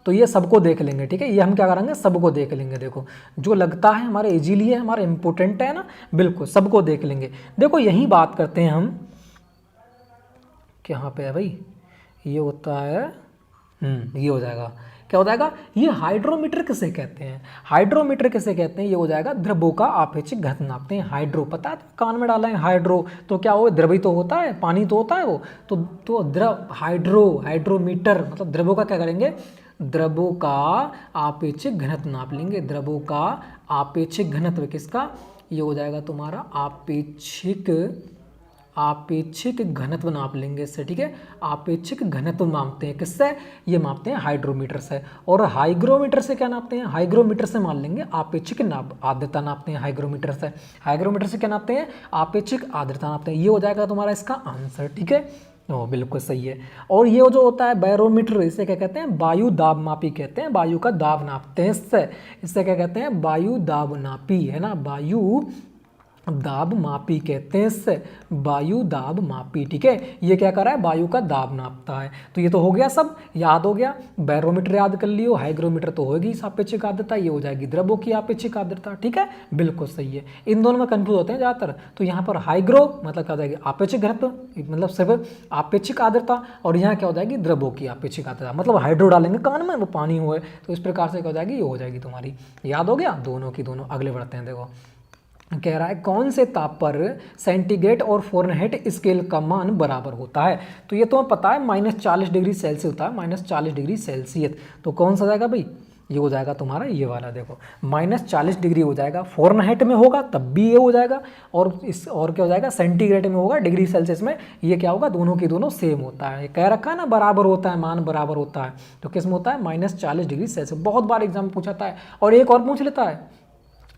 तो ये सबको देख लेंगे, ठीक है, ये हम क्या करेंगे, सबको देख लेंगे। देखो जो लगता है हमारे इजीली है, हमारा इंपॉर्टेंट है ना, बिल्कुल सबको देख लेंगे। देखो यही बात करते हैं हम, यहाँ पे है भाई, ये होता है, ये हो जाएगा, क्या हो जाएगा, ये हाइड्रोमीटर किसे कहते हैं, हाइड्रोमीटर किसे कहते हैं, ये हो जाएगा द्रव्यों का आपेक्षिक घनत्व नापते हैं। हाइड्रो पता है, कान में डाला है हाइड्रो, तो क्या हो, द्रव्य तो होता है, पानी तो होता है वो, तो द्रव, हाइड्रोमीटर मतलब द्रव्यों का क्या करेंगे, द्रव्यों का आपेक्षिक घनत्व नाप लेंगे। द्रव्यों का आपेक्षिक घनत्व किसका, ये हो जाएगा तुम्हारा आपेक्षिक घनत्व नाप लेंगे इससे, ठीक है। आपेक्षिक घनत्व मापते हैं किससे, ये मापते हैं हाइड्रोमीटर से। और हाइग्रोमीटर से क्या नापते हैं, हाइग्रोमीटर से मान लेंगे आपेक्षिक आर्द्रता नापते हैं। हाइग्रोमीटर से क्या नापते हैं, आपेक्षिक आर्द्रता नापते हैं। ये हो जाएगा तुम्हारा इसका आंसर, ठीक है, बिल्कुल सही है। और ये जो होता है बैरोमीटर, इसे क्या कहते हैं, वायु दाब मापी कहते हैं, वायु का दाब नापते हैं इससे क्या कहते हैं, वायु दाब नापी, है ना, वायु दाब मापी कहते हैं इससे, वायु दाब मापी, ठीक है। ये क्या कर रहा है, वायु का दाब नापता है। तो ये तो हो गया, सब याद हो गया। बैरोमीटर याद कर लियो, हाइग्रोमीटर तो होगी सापेक्षिक आर्द्रता, ये हो जाएगी द्रव्यों की आपेक्षिक आर्द्रता, ठीक है, बिल्कुल सही है। इन दोनों में कंफ्यूज होते हैं ज़्यादातर, तो यहाँ पर हाइग्रो मतलब क्या हो जाएगी, आपेक्षिक घनत्व, मतलब सिर्फ आपेक्षिक आर्द्रता, और यहाँ क्या हो जाएगी, द्रव्यों की आपेक्षिक आर्द्रता, मतलब हाइड्रो डालेंगे कान में, वो पानी हुए, तो इस प्रकार से क्या हो जाएगी, ये हो जाएगी तुम्हारी, याद हो गया दोनों की दोनों। अगले बढ़ते हैं, देखो कह रहा है कौन से ताप पर सेंटीग्रेड और फ़ारेनहाइट स्केल का मान बराबर होता है। तो ये तुम्हें पता है -40 डिग्री सेल्सियस होता है, -40 डिग्री सेल्सियस। तो कौन सा जाएगा भाई, ये हो जाएगा तुम्हारा ये वाला, देखो -40 डिग्री हो जाएगा, फ़ारेनहाइट में होगा तब भी ये हो जाएगा, और क्या हो जाएगा, सेंटीग्रेड में होगा, डिग्री सेल्सियस में, ये क्या होगा, दोनों की दोनों सेम होता है। ये कह रखा है ना बराबर होता है, मान बराबर होता है, तो किस में होता है, -40 डिग्री सेल्सियस। बहुत बार एग्जाम पूछाता है। और एक और पूछ लेता है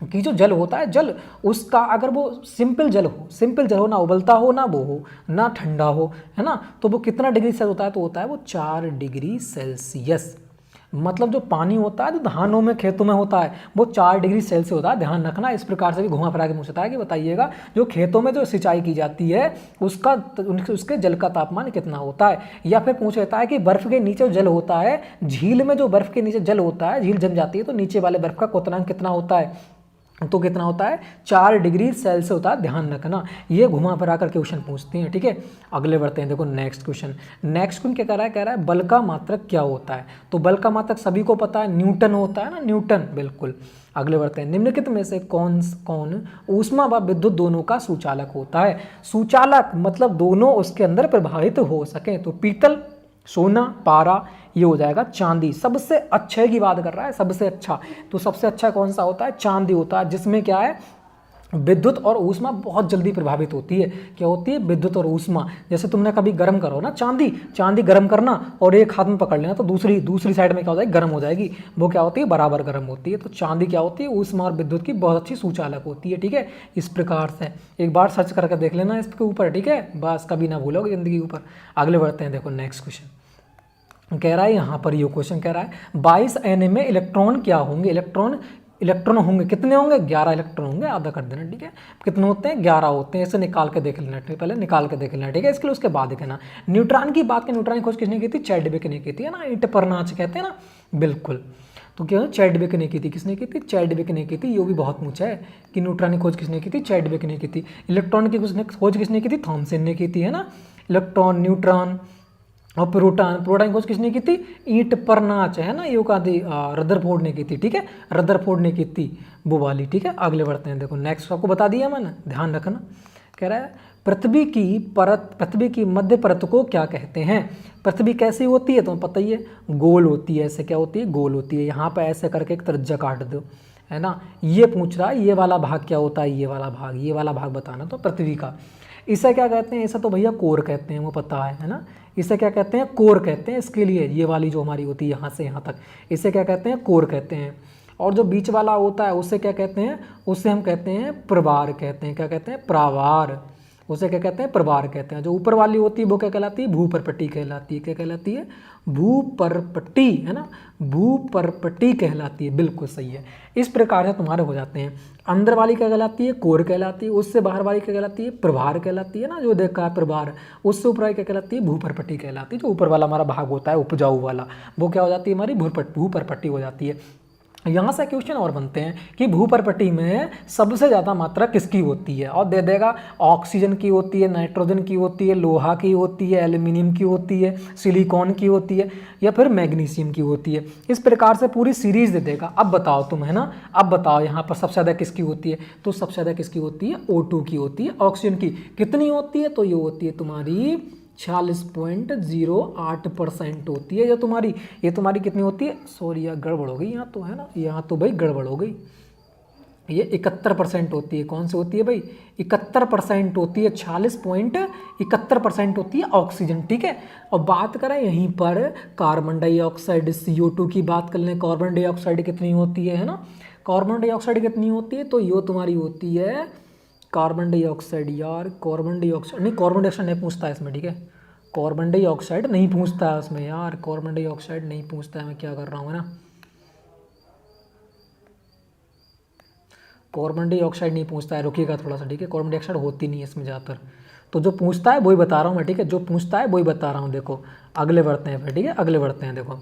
कि जो जल होता है, जल उसका अगर वो सिंपल जल हो, ना उबलता हो, ना वो हो, ना ठंडा हो, है ना, तो वो कितना डिग्री सेल्सियस होता है, तो होता है वो 4 डिग्री सेल्सियस। मतलब जो पानी होता है, जो धानों में खेतों में होता है, वो 4 डिग्री सेल्सियस होता है, ध्यान रखना। इस प्रकार से भी घुमा फिरा के पूछता है कि बताइएगा जो खेतों में जो सिंचाई की जाती है उसके जल का तापमान कितना होता है। या फिर पूछ लेता है कि बर्फ़ के नीचे जल होता है, झील में जो बर्फ़ के नीचे जल होता है, झील जम जाती है, तो नीचे वाले बर्फ़ का क्वथनांक कितना होता है, तो कितना होता है, 4 डिग्री सेल्सियस होता है, ध्यान रखना। ये घुमा फिरा कर क्वेश्चन पूछते हैं, ठीक है। अगले बढ़ते हैं, देखो नेक्स्ट क्वेश्चन क्या कह रहा है बल का मात्रक क्या होता है। तो बल का मात्रक सभी को पता है, न्यूटन होता है ना, न्यूटन, बिल्कुल। अगले बढ़ते हैं, निम्नलिखित में से कौन ऊष्मा व विद्युत दोनों का सुचालक होता है। सुचालक मतलब दोनों उसके अंदर प्रभावित हो सकें, तो पीतल सोना, पारा, ये हो जाएगा चांदी। सबसे अच्छे की बात कर रहा है, सबसे अच्छा, तो सबसे अच्छा कौन सा होता है? चांदी होता है, जिसमें क्या है, विद्युत और ऊष्मा बहुत जल्दी प्रभावित होती है। क्या होती है? विद्युत और ऊष्मा। जैसे तुमने कभी गर्म करो ना चांदी, चांदी गर्म करना और एक हाथ में पकड़ लेना, तो दूसरी साइड में क्या हो जाएगी? गर्म हो जाएगी। वो क्या होती है? बराबर गर्म होती है। तो चांदी क्या होती है? ऊष्मा और विद्युत की बहुत अच्छी सूचालक होती है। ठीक है, इस प्रकार से एक बार सर्च करके देख लेना इसके ऊपर। ठीक है, बस कभी ना भूलोगे जिंदगी के ऊपर। अगले बढ़ते हैं, देखो नेक्स्ट क्वेश्चन कह रहा है, यहाँ पर ये क्वेश्चन कह रहा है 22 Na में इलेक्ट्रॉन क्या होंगे? इलेक्ट्रॉन होंगे, कितने होंगे? 11 इलेक्ट्रॉन होंगे, आधा कर देना। ठीक है, कितने होते हैं? 11 होते हैं। इसे निकाल के देख लेना, पहले निकाल के देख लेना। ठीक है, इसके लिए उसके बाद कहना। न्यूट्रॉन की बात की, न्यूट्रॉन की खोज किसने की थी? चैडविक ने की थी, है ना, ईंट पर नाच कहते हैं ना, बिल्कुल। तो क्या चैडविक ने की थी? किसने की थी? चैडविक ने की थी। ये भी बहुत पूछा है कि न्यूट्रॉन की खोज किसने की थी? चैडविक ने की थी। इलेक्ट्रॉन की खोज किसने की थी? थॉमसन ने की थी, है ना। इलेक्ट्रॉन, न्यूट्रॉन और प्रोटॉन की खोज किसने की थी? ईंट पर नाच, है ना, ये कहा थी रदरफोर्ड ने की थी। ठीक है, रदरफोर्ड ने की थी वो वाली। ठीक है, अगले बढ़ते हैं, देखो नेक्स्ट आपको बता दिया मैंने, ध्यान रखना। कह रहा है पृथ्वी की मध्य परत को क्या कहते हैं? पृथ्वी कैसी होती है? तुम्हें पता ही है, गोल होती है। ऐसे क्या होती है? गोल होती है। यहाँ पर ऐसे करके एक त्रिज्या काट दो, है ना। ये पूछ रहा है ये वाला भाग क्या होता है? ये वाला भाग बताना तो पृथ्वी का। इसे क्या कहते हैं? इसे तो भैया कोर कहते हैं, वो पता है ना। इसे क्या कहते हैं? कोर कहते हैं। इसके लिए ये वाली जो हमारी होती है यहाँ से यहाँ तक, इसे क्या कहते हैं? कोर कहते हैं। और जो बीच वाला होता है उसे क्या कहते हैं? उसे हम कहते हैं प्रवार कहते हैं। क्या कहते हैं? प्रावार। उसे क्या कहते हैं? प्रवार कहते हैं। जो ऊपर वाली होती है वो क्या कहलाती है? भूपरपट्टी कहलाती है। क्या कहलाती है? भूपरपट्टी, है ना, भूपरपट्टी कहलाती है। बिल्कुल सही है। इस प्रकार से तुम्हारे हो जाते हैं। अंदर वाली क्या कहलाती है? कोर कहलाती है। उससे बाहर वाली क्या कहलाती है? प्रभार कहलाती है ना, जो देखा है प्रभार। उससे ऊपर वाली क्या कहलाती है? भूपरपट्टी कहलाती है। जो ऊपर वाला हमारा भाग होता है उपजाऊ वाला, वो क्या हो जाती है? हमारी भूपरपट्टी हो जाती है। यहाँ से क्वेश्चन और बनते हैं कि भूपरपट्टी में सबसे ज़्यादा मात्रा किसकी होती है? और दे देगा ऑक्सीजन की होती है, नाइट्रोजन की होती है, लोहा की होती है, एल्यूमिनियम की होती है, सिलिकॉन की होती है, या फिर मैग्नीशियम की होती है। इस प्रकार से पूरी सीरीज दे देगा। अब बताओ तुम, है ना, अब बताओ यहाँ पर सबसे ज़्यादा किसकी होती है? तो सबसे ज़्यादा किसकी होती है? O2 की होती है। ऑक्सीजन की कितनी होती है? तो ये होती है तुम्हारी 46.08% होती है। ये तुम्हारी कितनी होती है? सॉरी यार, गड़बड़ हो गई यहाँ तो, है ना, यहाँ तो भाई गड़बड़ हो गई। ये 71% होती है। कौन सी होती है भाई? 71% होती है। 46.71% होती है ऑक्सीजन। ठीक है, और बात करें यहीं पर कार्बन डाइऑक्साइड CO2 की बात कर लें। कार्बन डाइऑक्साइड कितनी होती है ना, कार्बन डाइऑक्साइड कितनी होती है? तो ये तुम्हारी होती है कार्बन डाइऑक्साइड, यार कार्बन डाइऑक्साइड नहीं, कार्बन डाइऑक्साइड नहीं पूछता है इसमें। ठीक है, कार्बन डाइऑक्साइड नहीं पूछता है उसमें यार, कार्बन डाइऑक्साइड नहीं पूछता है। मैं क्या कर रहा हूँ ना, कार्बन डाइऑक्साइड नहीं पूछता है, रुकिएगा थोड़ा सा। ठीक है, कार्बन डाइऑक्साइड होती नहीं है इसमें ज़्यादातर। तो जो पूछता है वही बता रहा हूँ मैं। ठीक है, जो पूछता है वही बता रहा हूँ। देखो अगले बढ़ते हैं फिर। ठीक है, अगले बढ़ते हैं। देखो,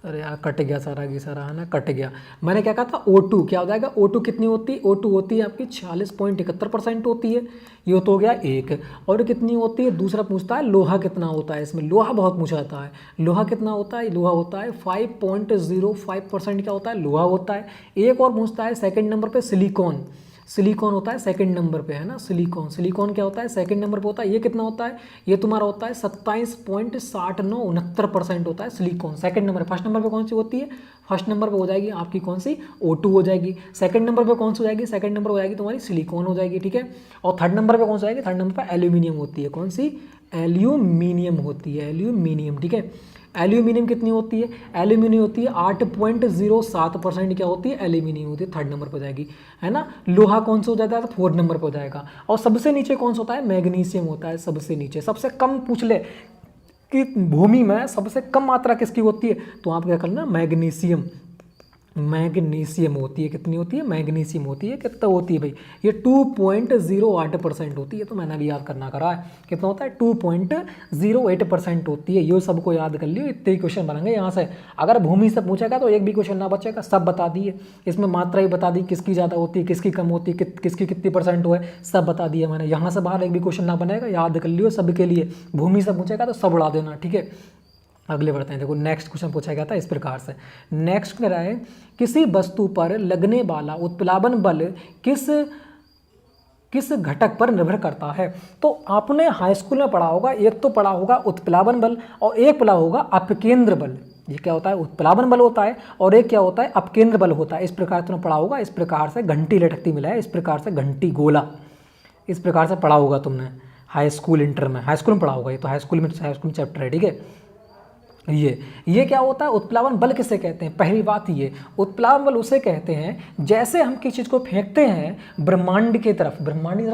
अरे यार कट गया सारा की सारा, है ना, कट गया। मैंने क्या कहा था? O2 क्या हो जाएगा? O2 कितनी होती है? O2 होती है आपकी 46.71% होती है। ये तो हो गया एक। और कितनी होती है? दूसरा पूछता है लोहा कितना होता है इसमें। लोहा बहुत पूछा जाता है। लोहा कितना होता है? लोहा होता है 5.05% क्या होता है? लोहा होता है। एक और पूछता है सेकेंड नंबर पर सिलिकॉन। सिलिकॉन होता है सेकंड नंबर पे, है ना। सिलिकॉन क्या होता है? सेकंड नंबर पे होता है। ये कितना होता है? ये तुम्हारा होता है 27.6969% होता है silicon, second number. First number पे कौन सी होती है? फर्स्ट नंबर पे हो जाएगी आपकी कौन सी? O2 हो जाएगी। सेकंड नंबर पे कौन सी हो जाएगी? सेकंड नंबर हो जाएगी तुम्हारी सिलिकॉन हो जाएगी। ठीक है, और थर्ड नंबर पे कौन सी आएगी? थर्ड नंबर पे एल्यूमिनियम होती है। कौन सी? एल्यूमिनियम होती है, एल्यूमिनियम। ठीक है, एल्यूमिनियम कितनी होती है? एल्यूमिनियम होती है 8.07% क्या होती है? एल्यूमिनियम होती है, थर्ड नंबर पर जाएगी, है ना। लोहा कौन सा हो जाता है? तो फोर्थ नंबर पर जाएगा। और सबसे नीचे कौन सा होता है? मैग्नीशियम होता है सबसे नीचे। सबसे कम पूछ ले कि भूमि में सबसे कम मात्रा किसकी होती है, तो आप क्या करना? मैग्नीशियम होती है। कितनी होती है? मैग्नीशियम होती है। कितना होती है भाई? ये 2.08% होती है। तो मैंने भी याद करना करा है। कितना होता है? 2.08% होती है। ये सबको याद कर लियो, इतने ही क्वेश्चन बनेंगे यहाँ से। अगर भूमि से पूछेगा तो एक भी क्वेश्चन ना बचेगा, सब बता दिए। इसमें मात्रा ही बता दी, किसकी ज़्यादा होती है, किसकी कम होती है, किसकी कितनी % हो है, सब बता दिया मैंने। यहाँ से बाहर एक भी क्वेश्चन ना बनेगा, याद कर लियो सबके लिए। भूमि से पूछेगा तो सब उड़ा देना। ठीक है, अगले बढ़ते हैं। देखो नेक्स्ट क्वेश्चन पूछा गया था इस प्रकार से। नेक्स्ट कह रहा है किसी वस्तु पर लगने वाला उत्प्लावन बल किस किस घटक पर निर्भर करता है? तो आपने हाई स्कूल में पढ़ा होगा, एक तो पढ़ा होगा उत्प्लावन बल और एक पढ़ा होगा अपकेंद्र बल। ये क्या होता है? उत्प्लावन बल होता है और एक क्या होता है? अपकेंद्र बल होता है। इस प्रकार तुमने पढ़ा होगा, इस प्रकार से घंटी लटकती मिला है, इस प्रकार से घंटी गोला, इस प्रकार से पढ़ा होगा तुमने हाई स्कूल इंटर में, हाई स्कूल में पढ़ा होगा। ये तो हाई स्कूल में चैप्टर है, ठीक है। ये क्या होता है? उत्प्लावन बल किसे कहते हैं? पहली बात ये, उत्प्लावन बल उसे कहते हैं जैसे हम किसी चीज़ को फेंकते हैं ब्रह्मांड की तरफ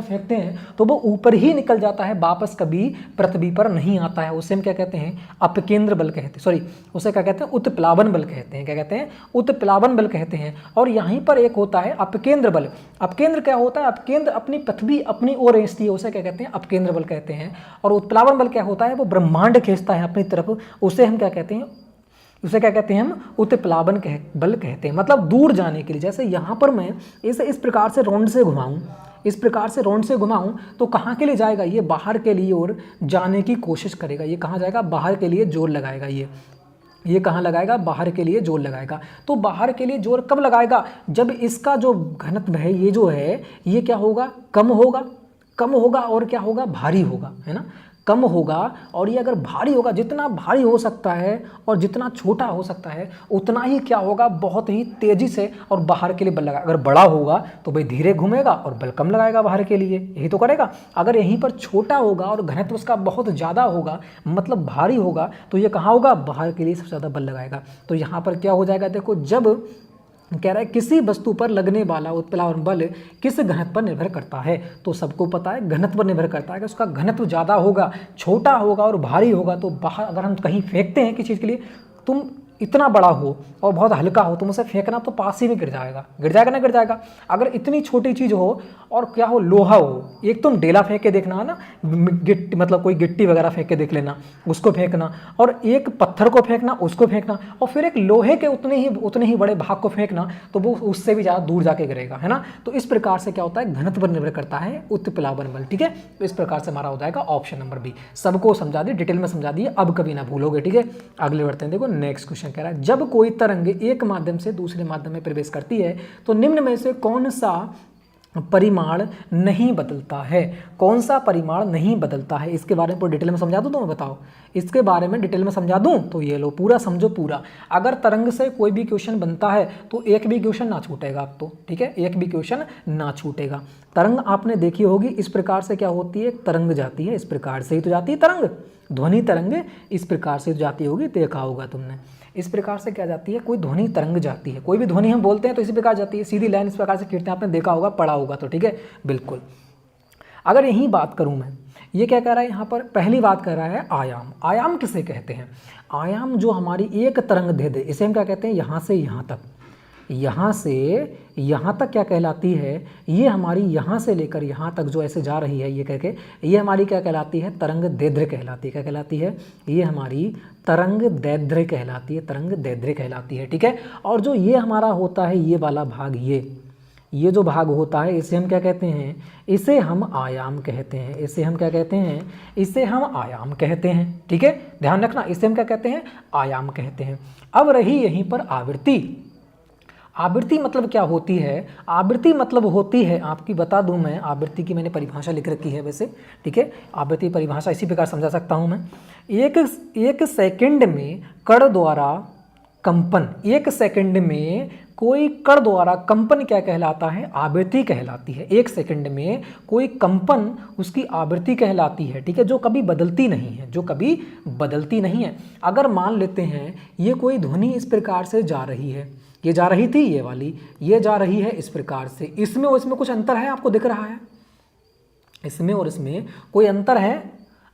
फेंकते हैं तो वो ऊपर ही निकल जाता है, वापस कभी पृथ्वी पर नहीं आता है। उसे हम क्या कहते हैं? अपकेंद्र बल कहते हैं, सॉरी उसे क्या कहते हैं? उत्प्लावन बल कहते हैं। क्या कहते हैं? उत्प्लावन बल कहते हैं। और यहीं पर एक होता है अपकेंद्र बल। अपकेंद्र क्या होता है? अपकेंद्र अपनी पृथ्वी अपनी ओर खींचती है, उसे क्या कहते हैं? अपकेंद्र बल कहते हैं। और उत्प्लावन बल क्या होता है? वो ब्रह्मांड खींचता है अपनी तरफ, उसे हम क्या कहते हैं? उसे क्या कहते हैं? हम उत्प्लावन बल कहते हैं। मतलब दूर जाने के लिए, जैसे यहाँ पर मैं इस प्रकार से राउंड से घुमाऊँ, इस प्रकार से राउंड से घुमाऊँ तो कहाँ के लिए जाएगा? ये बाहर के लिए और जाने की कोशिश करेगा। ये कहाँ जाएगा? बाहर के लिए जोर लगाएगा। ये कहाँ लगाएगा? बाहर के लिए जोर लगाएगा। तो बाहर के लिए जोर कब लगाएगा? जब इसका जो घनत्व है ये जो है ये क्या होगा? कम होगा और क्या होगा? भारी होगा, है ना। कम होगा और ये अगर भारी होगा, जितना भारी हो सकता है और जितना छोटा हो सकता है उतना ही क्या होगा? बहुत ही तेज़ी से और बाहर के लिए बल लगाएगा। अगर बड़ा होगा तो भाई धीरे घूमेगा और बल कम लगाएगा बाहर के लिए, यही तो करेगा। अगर यहीं पर छोटा होगा और घनत्व उसका बहुत ज़्यादा होगा, मतलब भारी होगा, तो ये कहाँ होगा? बाहर के लिए सबसे ज़्यादा बल लगाएगा। तो यहाँ पर क्या हो जाएगा? देखो, जब कह रहा है किसी वस्तु पर लगने वाला उत्प्लावन बल किस घनत्व पर निर्भर करता है, तो सबको पता है घनत्व पर निर्भर करता है कि उसका घनत्व ज़्यादा होगा, छोटा होगा और भारी होगा तो बाहर अगर हम कहीं फेंकते हैं किसी चीज़ के लिए, तुम इतना बड़ा हो और बहुत हल्का हो, तुम उसे फेंकना तो पास ही में गिर जाएगा ना गिर जाएगा। अगर इतनी छोटी चीज़ हो और क्या हो? लोहा हो, एक तुम डेला फेंक के देखना है ना, गिट्टी मतलब कोई गिट्टी वगैरह फेंक के देख लेना, उसको फेंकना, और एक पत्थर को फेंकना, उसको फेंकना, और फिर एक लोहे के उतने ही बड़े भाग को फेंकना, तो वो उससे भी ज़्यादा दूर जाके गिरेगा, है ना। तो इस प्रकार से क्या होता है? घनत्व पर निर्भर करता है उत्प्लावन बल, ठीक है। तो इस प्रकार से हमारा हो जाएगा ऑप्शन नंबर बी। सबको समझा दिए, डिटेल में समझा दिए, अब कभी ना भूलोगे, ठीक है। अगले बढ़ते हैं। देखो नेक्स्ट क्वेश्चन कह रहा है, जब कोई तरंग एक माध्यम से दूसरे माध्यम में प्रवेश करती है तो निम्न में से कौन सा परिमाण नहीं बदलता है? कौन सा परिमाण नहीं बदलता है? इसके बारे में पूरा डिटेल में समझा दूं तो मैं बताओ, इसके बारे में डिटेल में समझा दूं तो ये लो पूरा समझो पूरा। अगर तरंग से कोई भी क्वेश्चन बनता है तो एक भी क्वेश्चन ना छूटेगा आप तो, ठीक है, एक भी क्वेश्चन ना छूटेगा। तरंग आपने देखी होगी, इस प्रकार से क्या होती है? तरंग जाती है, इस प्रकार से ही तो जाती है तरंग, ध्वनि तरंग इस प्रकार से जाती होगी, देखा होगा तुमने। इस प्रकार से क्या जाती है? कोई ध्वनि तरंग जाती है, कोई भी ध्वनि हम बोलते हैं तो इसी प्रकार जाती है, सीधी लाइन इस प्रकार से खींचते हैं, आपने देखा होगा, पढ़ा होगा तो, ठीक है, बिल्कुल। अगर यही बात करूं मैं, ये क्या कह रहा है यहाँ पर? पहली बात कह रहा है आयाम। आयाम किसे कहते हैं? आयाम जो हमारी एक तरंग दे दे, इसे हम क्या कहते हैं? यहाँ से यहाँ तक, यहाँ से यहाँ तक क्या कहलाती है? ये हमारी यहाँ से लेकर यहाँ तक जो ऐसे जा रही है, ये कह के, ये हमारी क्या कहलाती है? तरंग दैर्ध्य कहलाती है। क्या कहलाती है? ये हमारी तरंग दैर्ध्य कहलाती है, तरंग दैर्ध्य कहलाती है, ठीक है। और जो ये हमारा होता है, ये वाला भाग, ये जो भाग होता है, इसे हम क्या कहते हैं? इसे हम आयाम कहते हैं। इसे हम क्या कहते हैं? इसे हम आयाम कहते हैं, ठीक है, ध्यान रखना, इसे हम क्या कहते हैं? आयाम कहते हैं। अब रही यहीं पर आवृत्ति। आवृत्ति मतलब क्या होती है? आवृत्ति मतलब होती है, आपकी बता दूं मैं, आवृत्ति की मैंने परिभाषा लिख रखी है वैसे, ठीक है। आवृत्ति परिभाषा इसी प्रकार समझा सकता हूं मैं। एक सेकंड में कण द्वारा कंपन, एक सेकंड में कोई कण द्वारा कंपन क्या कहलाता है? आवृत्ति कहलाती है। एक सेकंड में कोई कंपन उसकी आवृत्ति कहलाती है, ठीक है, जो कभी बदलती नहीं है, जो कभी बदलती नहीं है। अगर मान लेते हैं ये कोई ध्वनि इस प्रकार से जा रही है, ये जा रही थी, ये वाली, ये जा रही है इस प्रकार से, इसमें और इसमें कुछ अंतर है? आपको दिख रहा है? इसमें और इसमें कोई अंतर है?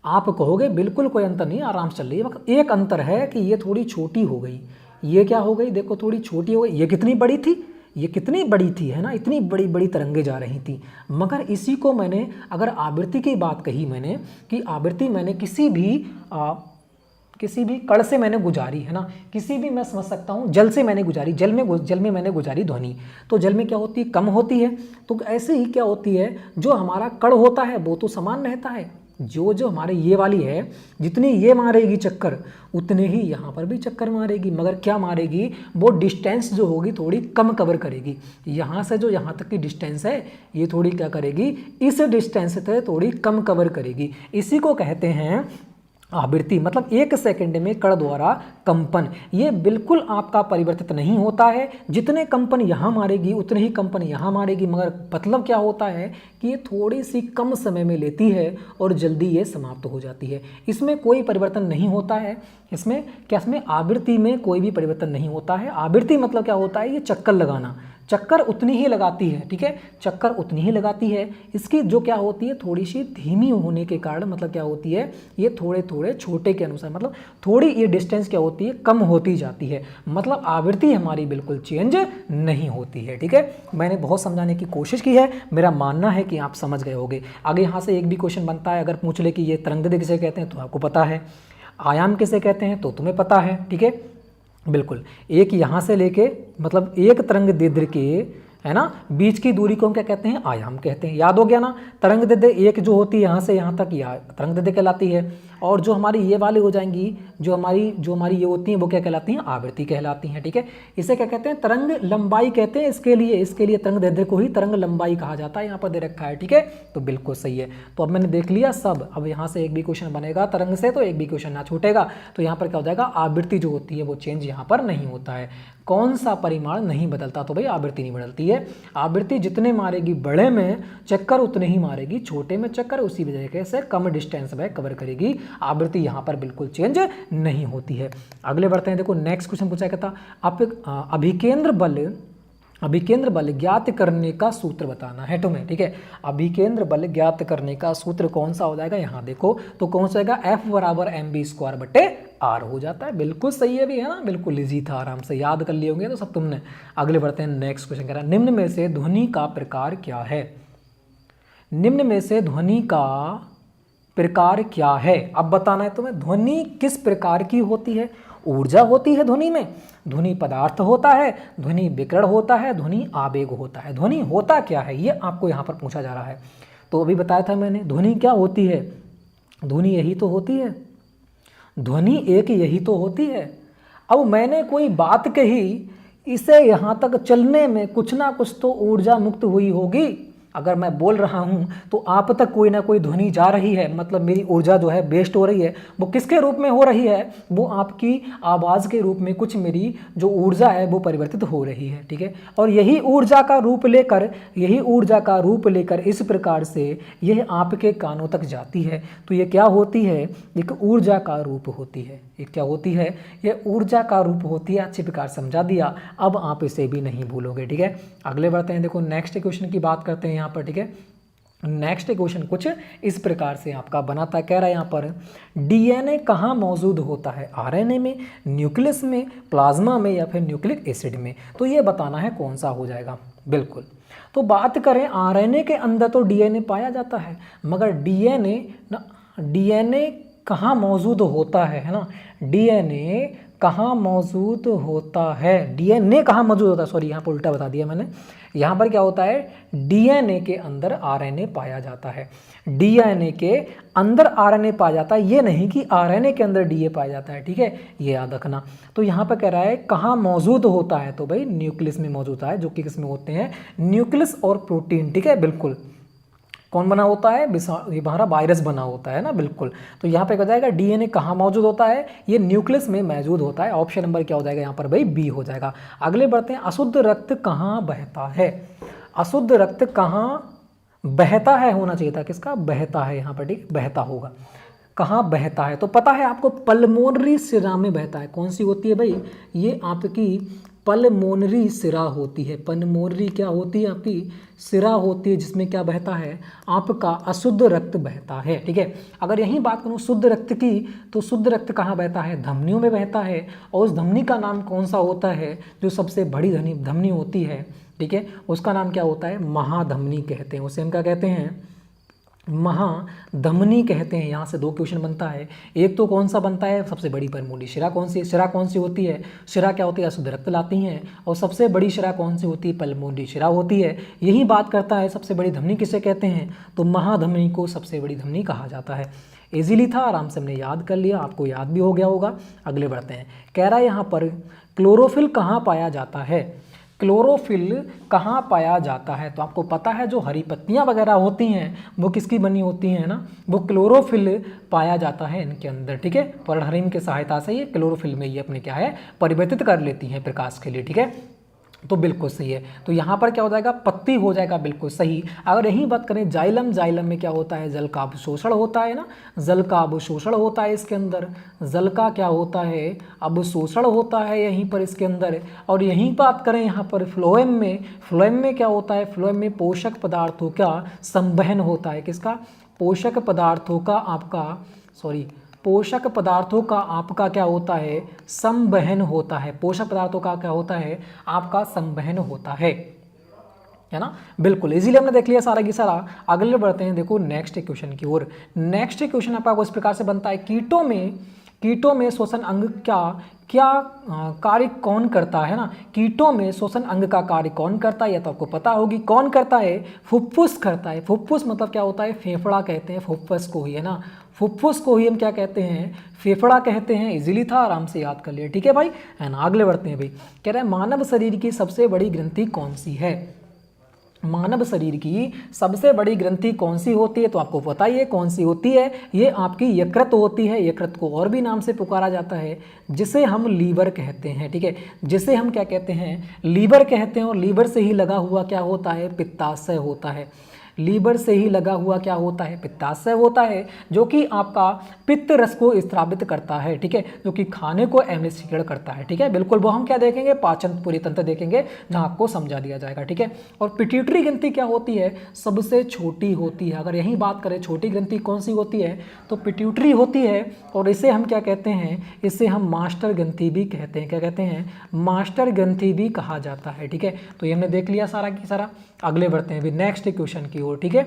आप कहोगे बिल्कुल कोई अंतर नहीं, आराम से चल रही है। एक अंतर है कि ये थोड़ी छोटी हो गई, ये क्या हो गई? देखो थोड़ी छोटी हो गई। ये कितनी बड़ी थी? ये कितनी बड़ी थी, है ना, इतनी बड़ी बड़ी तरंगे जा रही थी। मगर इसी को मैंने, अगर आवृत्ति की बात कही मैंने कि आवृत्ति मैंने किसी भी कण से मैंने गुजारी, है ना, किसी भी, मैं समझ सकता हूँ जल से मैंने गुजारी, जल में मैंने गुजारी ध्वनि, तो जल में क्या होती है? कम होती है। तो ऐसे ही क्या होती है? जो हमारा कण होता है वो तो समान रहता है, जो जो हमारे ये वाली है, जितनी ये मारेगी चक्कर उतने ही यहाँ पर भी चक्कर मारेगी, मगर क्या मारेगी, वो डिस्टेंस जो होगी थोड़ी कम कवर करेगी। यहाँ से जो यहाँ तक की डिस्टेंस है ये थोड़ी क्या करेगी, इस डिस्टेंस से थोड़ी कम कवर करेगी। इसी को कहते हैं आवृत्ति, मतलब 1 सेकंड में कण द्वारा कंपन। ये बिल्कुल आपका परिवर्तित नहीं होता है, जितने कंपन यहाँ मारेगी उतने ही कंपन यहाँ मारेगी, मगर मतलब क्या होता है कि ये थोड़ी सी कम समय में लेती है और जल्दी ये समाप्त हो जाती है। इसमें कोई परिवर्तन नहीं होता है। इसमें आवृत्ति में कोई भी परिवर्तन नहीं होता है। आवृत्ति मतलब क्या होता है, ये चक्कर लगाना, चक्कर उतनी ही लगाती है, ठीक है, चक्कर उतनी ही लगाती है। इसकी जो क्या होती है, थोड़ी सी धीमी होने के कारण मतलब क्या होती है, ये थोड़े थोड़े छोटे के अनुसार मतलब थोड़ी ये डिस्टेंस क्या होती है, कम होती जाती है। मतलब आवृत्ति हमारी बिल्कुल चेंज नहीं होती है, ठीक है। मैंने बहुत समझाने की कोशिश की है, मेरा मानना है कि आप समझ गए होंगे। आगे यहाँ से एक भी क्वेश्चन बनता है, अगर पूछ ले कि ये तरंगदैर्घ्य किसे कहते हैं तो आपको पता है, आयाम किसे कहते हैं तो तुम्हें पता है, ठीक है, बिल्कुल। एक यहाँ से लेके मतलब एक तरंगदैर्घ्य के, है ना, बीच की दूरी को हम क्या कहते हैं, आयाम कहते हैं। याद हो गया ना, तरंगदैर्घ्य एक जो होती है यहाँ से यहाँ तक, या तरंगदैर्घ्य कहलाती है। और जो हमारी ये वाली हो जाएंगी, जो हमारी ये होती हैं वो क्या कहलाती हैं, आवृत्ति कहलाती हैं, ठीक है। इसे क्या कहते हैं, तरंग लंबाई कहते हैं। इसके लिए तरंगदैर्घ्य को ही तरंग लंबाई कहा जाता है, यहाँ पर दे रखा है, ठीक है। तो बिल्कुल सही है। तो अब मैंने देख लिया सब। अब यहाँ से एक भी क्वेश्चन बनेगा तरंग से तो एक भी क्वेश्चन ना छूटेगा। तो यहाँ पर क्या हो जाएगा, आवृत्ति जो होती है वो चेंज यहाँ पर नहीं होता है। कौन सा परिमाण नहीं बदलता, तो भाई आवृत्ति नहीं बदलती है। आवृत्ति जितने मारेगी बड़े में चक्कर उतने ही मारेगी छोटे में चक्कर, उसी वजह से कम डिस्टेंस वह कवर करेगी। आवृत्ति यहाँ पर बिल्कुल चेंज नहीं होती है। अगले बढ़ते हैं, देखो नेक्स्ट क्वेश्चन पूछा क्या था, आप अभिकेंद्र बल ज्ञात करने का सूत्र बताना है तुम्हें, ठीक है। अभिकेंद्र बल ज्ञात करने का सूत्र कौन सा हो जाएगा, यहाँ देखो तो कौन सा आएगा, F = mv² हो जाता है। बिल्कुल सही है भी, है ना, बिल्कुल इजी था, आराम से याद कर लिए होंगे तो सब तुमने। अगले बढ़ते हैं, नेक्स्ट क्वेश्चन कह रहा है, निम्न में से ध्वनि का प्रकार क्या है। निम्न में से ध्वनि का प्रकार क्या है, अब बताना है तुम्हें। ध्वनि किस प्रकार की होती है, ऊर्जा होती है ध्वनि में, ध्वनि पदार्थ होता है, ध्वनि विकिरण होता है, ध्वनि आवेग होता है। ध्वनि होता क्या है ये आपको यहाँ पर पूछा जा रहा है। तो अभी बताया था मैंने, ध्वनि क्या होती है, ध्वनि यही तो होती है, ध्वनि एक यही तो होती है। अब मैंने कोई बात कही, इसे यहाँ तक चलने में कुछ ना कुछ तो ऊर्जा मुक्त हुई होगी। अगर मैं बोल रहा हूँ तो आप तक कोई ना कोई ध्वनि जा रही है, मतलब मेरी ऊर्जा जो है वेस्ट हो रही है। वो किसके रूप में हो रही है, वो आपकी आवाज़ के रूप में कुछ मेरी जो ऊर्जा है वो परिवर्तित हो रही है, ठीक है। और यही ऊर्जा का रूप लेकर इस प्रकार से यह आपके कानों तक जाती है। तो ये क्या होती है, एक ऊर्जा का रूप होती है। ये क्या होती है, ये ऊर्जा का रूप होती है। अच्छे प्रकार समझा दिया, अब आप इसे भी नहीं भूलोगे, ठीक है। अगले बढ़ते हैं, देखो नेक्स्ट क्वेश्चन की बात करते हैं यहाँ पर, ठीक है। नेक्स्ट क्वेश्चन कुछ इस प्रकार से आपका बना था, कह रहा है यहाँ पर डीएनए कहाँ मौजूद होता है, आरएनए में, न्यूक्लियस में, प्लाज्मा में या फिर न्यूक्लिक एसिड में। तो ये बताना है कौन सा हो जाएगा। बिल्कुल, तो बात करें आरएनए के अंदर तो डीएनए पाया जाता है, मगर डीएनए कहाँ मौजूद होता है ना, डीएनए कहाँ मौजूद होता है, डीएनए कहाँ मौजूद होता है, सॉरी यहाँ पर उल्टा बता दिया मैंने। यहाँ पर क्या होता है, डीएनए के अंदर आरएनए पाया जाता है। डीएनए के अंदर आरएनए पाया जाता है, ये नहीं कि आरएनए के अंदर डीए पाया जाता है, ठीक है, ये याद रखना। तो यहाँ पर कह रहा है कहाँ मौजूद होता है, तो भाई न्यूक्लियस में मौजूद होता है, जो कि किसमें होते हैं, न्यूक्लियस और प्रोटीन, ठीक है। बिल्कुल, कौन बना होता है, ये हमारा वायरस बना होता है ना, बिल्कुल। तो यहाँ पे क्या हो जाएगा, डीएनए कहाँ मौजूद होता है, ये न्यूक्लियस में मौजूद होता है। ऑप्शन नंबर क्या हो जाएगा यहाँ पर भाई, बी हो जाएगा। अगले बढ़ते हैं, अशुद्ध रक्त कहाँ बहता है। अशुद्ध रक्त कहाँ बहता है होना चाहिए था, किसका बहता है यहाँ पर, ठीक, बहता होगा। कहाँ बहता है तो पता है आपको, पल्मोनरी सिरा में बहता है। कौन सी होती है भाई, ये आपकी पल्मोनरी सिरा होती है। पल्मोनरी क्या होती है, आपकी सिरा होती है, जिसमें क्या बहता है, आपका अशुद्ध रक्त बहता है, ठीक है। अगर यही बात करूँ शुद्ध रक्त की, तो शुद्ध रक्त कहाँ बहता है, धमनियों में बहता है। और उस धमनी का नाम कौन सा होता है, जो सबसे बड़ी धमनी होती है, ठीक है, उसका नाम क्या होता है, महाधमनी कहते हैं। उसे हम क्या कहते हैं, महाधमनी कहते हैं। यहाँ से दो क्वेश्चन बनता है। एक तो कौन सा बनता है, सबसे बड़ी परमोडी शिरा कौन सी, शिरा कौन सी होती है, शिरा क्या होती है, अशुद्ध रक्त लाती हैं। और सबसे बड़ी शिरा कौन सी होती है, पल्मोडी शिरा होती है। यही बात करता है सबसे बड़ी धमनी किसे कहते हैं, तो महाधमनी को सबसे बड़ी धमनी कहा जाता है। इजीली था, आराम से हमने याद कर लिया, आपको याद भी हो गया होगा। अगले बढ़ते हैं। कह रहा है यहाँ पर क्लोरोफिल कहाँ पाया जाता है, क्लोरोफिल कहाँ पाया जाता है। तो आपको पता है जो हरी पत्तियाँ वगैरह होती हैं वो किसकी बनी होती हैं ना, वो क्लोरोफिल पाया जाता है इनके अंदर, ठीक है। पर्णहरिम की सहायता से ये क्लोरोफिल में ये अपने क्या है परिवर्तित कर लेती हैं प्रकाश के लिए, ठीक है। तो बिल्कुल सही है। तो यहाँ पर क्या हो जाएगा, पत्ती हो जाएगा बिल्कुल सही। अगर यही बात करें जाइलम, जाइलम में क्या होता है, जल का अवशोषण होता है ना, जल का अवशोषण होता है इसके अंदर, जल का क्या होता है अवशोषण होता है यहीं पर इसके अंदर। और यहीं बात करें यहाँ पर फ्लोएम में, फ्लोएम में क्या होता है, फ्लोएम में पोषक पदार्थों का संवहन होता है, किसका, पोषक पदार्थों का आपका पोषक पदार्थों का आपका क्या होता है संवहन होता है, पोषक पदार्थों का क्या होता है आपका संवहन होता है ना। बिल्कुल इजीली हमने देख लिया सारा की सारा। अगले बढ़ते हैं, देखो नेक्स्ट क्वेश्चन की ओर। नेक्स्ट क्वेश्चन आपका इस प्रकार से बनता है, कीटों में श्वसन अंग क्या कार्य कौन करता है ना, कीटों में श्वसन अंग का कार्य कौन करता है, यह तो आपको पता होगी। कौन करता है, फुफ्फुस करता है। फुफ्फुस मतलब क्या होता है, फेफड़ा कहते हैं फुफ्फुस को ही, है ना। फुफ्फुस को ही हम क्या कहते हैं, फेफड़ा कहते हैं। इजीली था, आराम से याद कर लिया, ठीक है भाई, है ना। अगले बढ़ते हैं भाई। कह रहे हैं मानव शरीर की सबसे बड़ी ग्रंथि कौन सी है, मानव शरीर की सबसे बड़ी ग्रंथि कौन सी होती है, तो आपको पता ही है कौन सी होती है, ये आपकी यकृत होती है। यकृत को और भी नाम से पुकारा जाता है, जिसे हम लीवर कहते हैं, ठीक है, जिसे हम क्या कहते हैं, लीवर कहते हैं। और लीवर से ही लगा हुआ क्या होता है, पित्ताशय होता है। लीवर से ही लगा हुआ क्या होता है, पित्ताशय होता है, जो कि आपका पित्त रस को स्त्रावित करता है, ठीक है, जो कि खाने को एम्लशीकरण करता है, ठीक है। बिल्कुल वो हम क्या देखेंगे, पाचन पूरी तंत्र देखेंगे, जहाँ आपको समझा दिया जाएगा, ठीक है। और पिट्यूटरी ग्रंथि क्या होती है, सबसे छोटी होती है। अगर यही बात करें छोटी ग्रंथि कौन सी होती है, तो पिट्यूटरी होती है। और इसे हम क्या कहते हैं, इसे हम मास्टर ग्रंथि भी कहते हैं। क्या कहते हैं, मास्टर ग्रंथि भी कहा जाता है, ठीक है। तो ये हमने देख लिया सारा की सारा। अगले बढ़ते हैं अभी नेक्स्ट क्वेश्चन की ओर, ठीक है।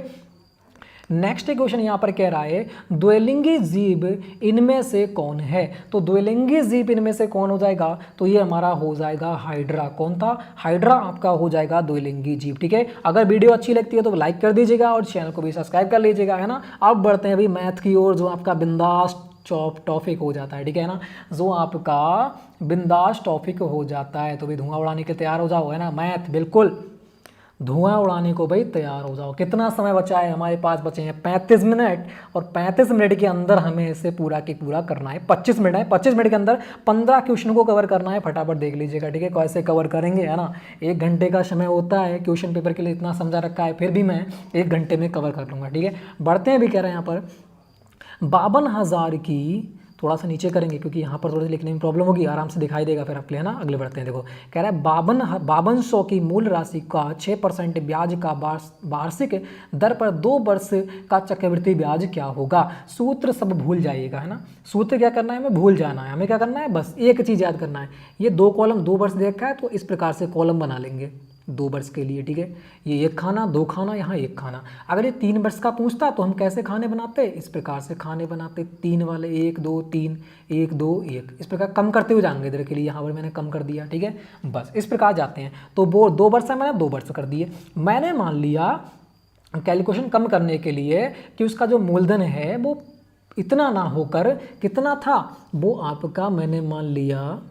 नेक्स्ट क्वेश्चन यहाँ पर कह रहा है द्विलिंगी जीव इनमें से कौन है। तो द्विलिंगी जीव इनमें से कौन हो जाएगा, तो ये हमारा हो जाएगा हाइड्रा। कौन था, हाइड्रा आपका हो जाएगा द्विलिंगी जीव, ठीक है। अगर वीडियो अच्छी लगती है तो लाइक कर दीजिएगा और चैनल को भी सब्सक्राइब कर लीजिएगा, है ना। अब बढ़ते हैं अभी मैथ की ओर, जो आपका बिंदास टॉपिक हो जाता है, ठीक है ना, जो आपका बिंदास टॉपिक हो जाता है। तो भाई धुआं उड़ाने के तैयार हो जाओ, है ना। मैथ बिल्कुल धुआं उड़ाने को भाई तैयार हो जाओ। कितना समय बचा है हमारे पास, बचे हैं 35 मिनट। और 35 मिनट के अंदर हमें इसे पूरा के पूरा करना है। 25 मिनट है, 25 मिनट के अंदर 15 क्वेश्चन को कवर करना है। फटाफट देख लीजिएगा, ठीक है, कैसे कवर करेंगे, है ना। 1 घंटे का समय होता है क्वेश्चन पेपर के लिए, इतना समझा रखा है, फिर भी मैं 1 घंटे में कवर कर लूँगा, ठीक है। बढ़ते हैं भी, कह रहे हैं यहाँ पर 52,000 की, थोड़ा सा नीचे करेंगे क्योंकि यहाँ पर थोड़ी लिखने में प्रॉब्लम होगी, आराम से दिखाई देगा फिर आपके लिए, है ना। अगले बढ़ते हैं, देखो कह रहा है 5200 की मूल राशि का 6% ब्याज का वार्षिक दर पर 2 वर्ष का चक्रवृद्धि ब्याज क्या होगा। सूत्र सब भूल जाइएगा, है ना। सूत्र क्या करना है, हमें भूल जाना है। हमें क्या करना है, बस एक चीज़ याद करना है, ये 2 कॉलम 2 वर्ष देखा है तो इस प्रकार से कॉलम बना लेंगे 2 वर्ष के लिए, ठीक है। ये 1 खाना 2 खाना, यहाँ 1 खाना। अगर ये 3 वर्ष का पूछता तो हम कैसे खाने बनाते, इस प्रकार से खाने बनाते, 3 वाले 1 2 3 1 2 1, इस प्रकार कम करते हुए जाएंगे इधर के लिए। यहाँ पर मैंने कम कर दिया, ठीक है, बस इस प्रकार जाते हैं। तो वो 2 वर्ष है, मैंने 2 वर्ष कर दिए। मैंने मान लिया कैलकुलेशन कम करने के लिए कि उसका जो मूलधन है वो इतना ना होकर कितना था, वो आपका मैंने मान लिया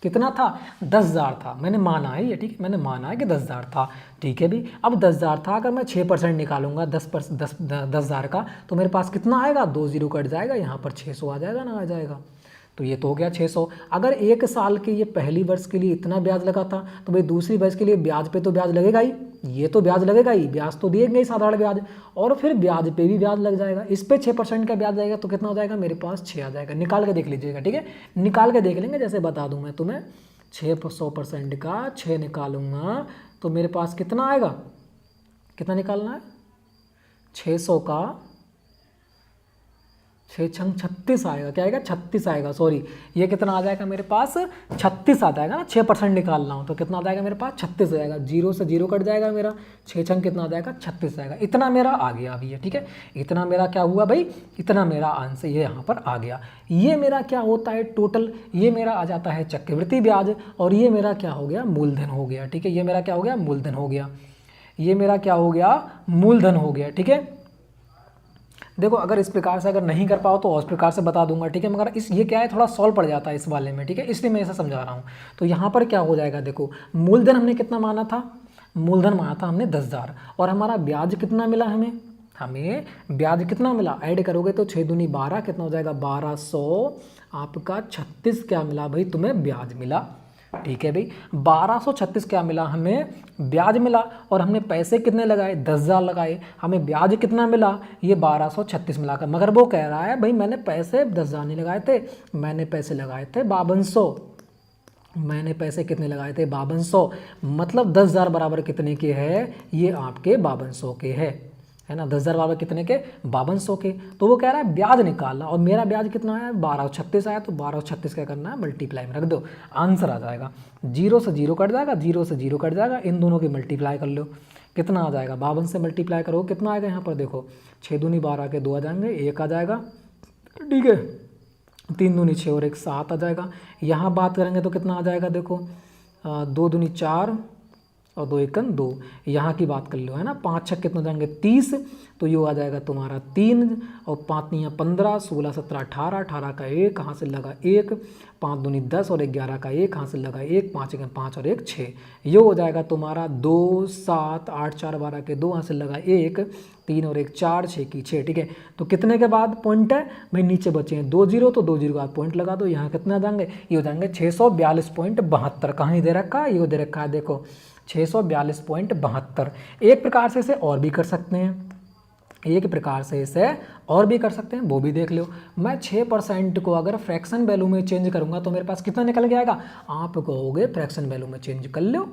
कितना था, 10,000 था। मैंने माना है ये, ठीक है, मैंने माना है कि 10,000 था, ठीक है भी। अब 10,000 था, अगर मैं 6% निकालूंगा 10,000 का, तो मेरे पास कितना आएगा, 2 जीरो कट जाएगा, यहाँ पर 600 आ जाएगा ना, आ जाएगा। तो ये तो हो गया 600। अगर 1 साल के ये पहली वर्ष के लिए इतना ब्याज लगा था, तो भाई दूसरी वर्ष के लिए ब्याज पे तो ब्याज लगेगा ही, ये तो ब्याज लगेगा ही, ब्याज तो दिएंगे ही साधारण ब्याज, और फिर ब्याज पे भी ब्याज लग जाएगा। इस पे 6% का ब्याज जाएगा तो कितना हो जाएगा, मेरे पास 6 आ जाएगा। निकाल के देख लीजिएगा, ठीक है, निकाल के देख लेंगे, जैसे बता दूं मैं तुम्हें। 600% का 6 निकालूंगा तो मेरे पास कितना आएगा, कितना निकालना है, 600 का 6 छंग 36 आएगा, क्या आएगा 36 आएगा, सॉरी ये कितना आ जाएगा मेरे पास 36 आ जाएगा ना, 6% निकालना हो तो कितना आ जाएगा मेरे पास 36 आ जाएगा, 0 से 0 कट जाएगा मेरा, 6 छंग कितना आ जाएगा 36 आएगा, इतना मेरा आ गया अभी ये, ठीक है। इतना मेरा क्या हुआ भाई, इतना मेरा आंसर ये यहाँ पर आ गया। ये मेरा क्या होता है टोटल, ये मेरा आ जाता है चक्रवृद्धि ब्याज, और ये मेरा क्या हो गया मूलधन हो गया, ठीक है। ये मेरा क्या हो गया मूलधन हो गया, ये मेरा क्या हो गया मूलधन हो गया, ठीक है। देखो अगर इस प्रकार से अगर नहीं कर पाओ तो उस प्रकार से बता दूंगा, ठीक है। मगर इस ये क्या है थोड़ा सॉल्व पड़ जाता है इस वाले में, ठीक है, इसलिए मैं ऐसा समझा रहा हूँ। तो यहाँ पर क्या हो जाएगा, देखो मूलधन हमने कितना माना था, मूलधन माना था हमने 10,000, और हमारा ब्याज कितना मिला हमें, हमें ब्याज कितना मिला, ऐड करोगे तो 6 दूनी 12 कितना हो जाएगा 1200, आपका 36 क्या मिला भाई तुम्हें ब्याज मिला, ठीक है भाई 1236 क्या मिला हमें ब्याज मिला, और हमने पैसे कितने लगाए 10,000 लगाए, हमें ब्याज कितना मिला ये 1236 मिलाकर। मगर वो कह रहा है भाई मैंने पैसे 10,000 नहीं लगाए थे, मैंने पैसे लगाए थे 5200, मैंने पैसे कितने लगाए थे 5200, मतलब 10,000 बराबर कितने के है, ये आपके 5200 के है ना, 10,000 बराबर कितने के 5200 के। तो वो कह रहा है ब्याज निकालना, और मेरा ब्याज कितना है 1236 आया, तो 1236 क्या करना है मल्टीप्लाई में रख दो, आंसर आ जाएगा। 0 से 0 कट जाएगा, 0 से 0 कट जाएगा, इन दोनों की मल्टीप्लाई कर लो, कितना आ जाएगा 52 से मल्टीप्लाई करो कितना आएगा, यहाँ पर देखो 6 दूनी 12 के 2 आ जाएंगे, 1 आ जाएगा, ठीक है, 3 दूनी 6 और 1 7 आ जाएगा। यहाँ बात करेंगे तो कितना आ जाएगा, देखो 2 दूनी 4 और 2 एकन 2, यहाँ की बात कर लो है ना, 5 छक कितना जाएंगे 30, तो ये आ जाएगा तुम्हारा 3, और 5 निया 15, 16 17 18, 18 का 1 कहाँ से लगा 1, 5 दूनी 10 और 11 का 1 कहाँ से लगा 1, 5 एकन 5 और 1 6, ये हो जाएगा तुम्हारा 2 7 8 4 12 के 2 यहाँ से लगा 1, 3 और 1 4 6 की 6, ठीक है। तो कितने के बाद पॉइंट है भाई, नीचे बचे हैं 2 0, तो 2 0 के बाद पॉइंट लगा दो, यहाँ कितने आ जाएंगे, ये हो जाएंगे 642.72, कहाँ दे रखा है, ये दे रखा है देखो 642.72। एक प्रकार से इसे और भी कर सकते हैं, एक प्रकार से इसे और भी कर सकते हैं, वो भी देख लो। मैं 6% को अगर फ्रैक्शन वैल्यू में चेंज करूंगा तो मेरे पास कितना निकल के आएगा, आप कहोगे फ्रैक्शन वैल्यू में चेंज कर लो,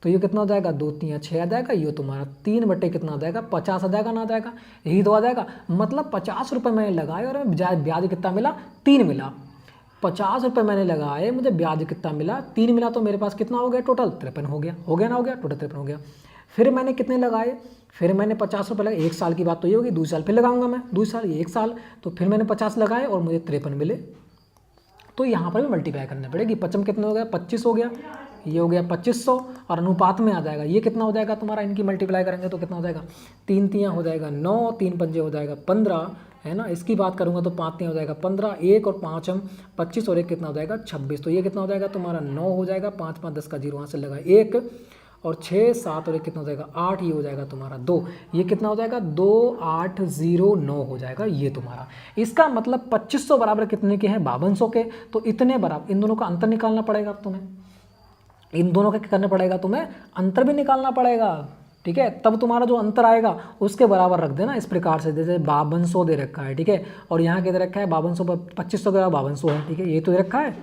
तो ये कितना हो जाएगा 2 3 6 आ जाएगा, ये तुम्हारा 3 बटे कितना आ जाएगा 50 आ जाएगा, ना आ जाएगा, यही तो आ जाएगा। मतलब 50 रुपये मैंने लगाए और ब्याज कितना मिला 3 मिला, 50 रुपये मैंने लगाए मुझे ब्याज कितना मिला 3 मिला, तो मेरे पास कितना हो गया टोटल 53 हो गया, हो गया ना, हो गया टोटल 53 हो गया। फिर मैंने कितने लगाए, फिर मैंने 50 रुपये लगाए, 1 साल की बात तो ये होगी, 2 साल फिर लगाऊंगा मैं, 2 साल ये 1 साल, तो फिर मैंने 50 लगाए और मुझे 53 मिले, तो यहाँ पर भी मल्टीप्लाई करना पड़ेगी। 55 कितना हो गया 25 हो गया, ये हो गया 2500, और अनुपात में आ जाएगा, ये कितना हो जाएगा तुम्हारा, इनकी मल्टीप्लाई करेंगे तो कितना हो जाएगा 3 3 हो जाएगा 9, 3 पंजे हो जाएगा 15, है ना। इसकी बात करूंगा तो 5 3 हो जाएगा 15, 1 और 5 हम 25 और 1 कितना हो जाएगा 26, तो ये कितना हो जाएगा तुम्हारा 9 हो जाएगा, 5 5 10 का 0 वहाँ से लगा 1, और 6 7 और 1 कितना हो जाएगा 8, ये हो जाएगा तुम्हारा 2, ये कितना हो जाएगा 2 8 0 9 हो जाएगा ये तुम्हारा। इसका मतलब 2500 बराबर कितने के हैं 5200 के, तो इतने बराबर इन दोनों का अंतर निकालना पड़ेगा तुम्हें, इन दोनों का क्या करना पड़ेगा तुम्हें, अंतर भी निकालना पड़ेगा, ठीक है। तब तुम्हारा जो अंतर आएगा उसके बराबर रख देना इस प्रकार से, जैसे 5200 दे रखा है, ठीक है, और यहाँ क्या दे रखा है 5200 पर 2500 के 5200 है, ठीक है, ये तो दे रखा है,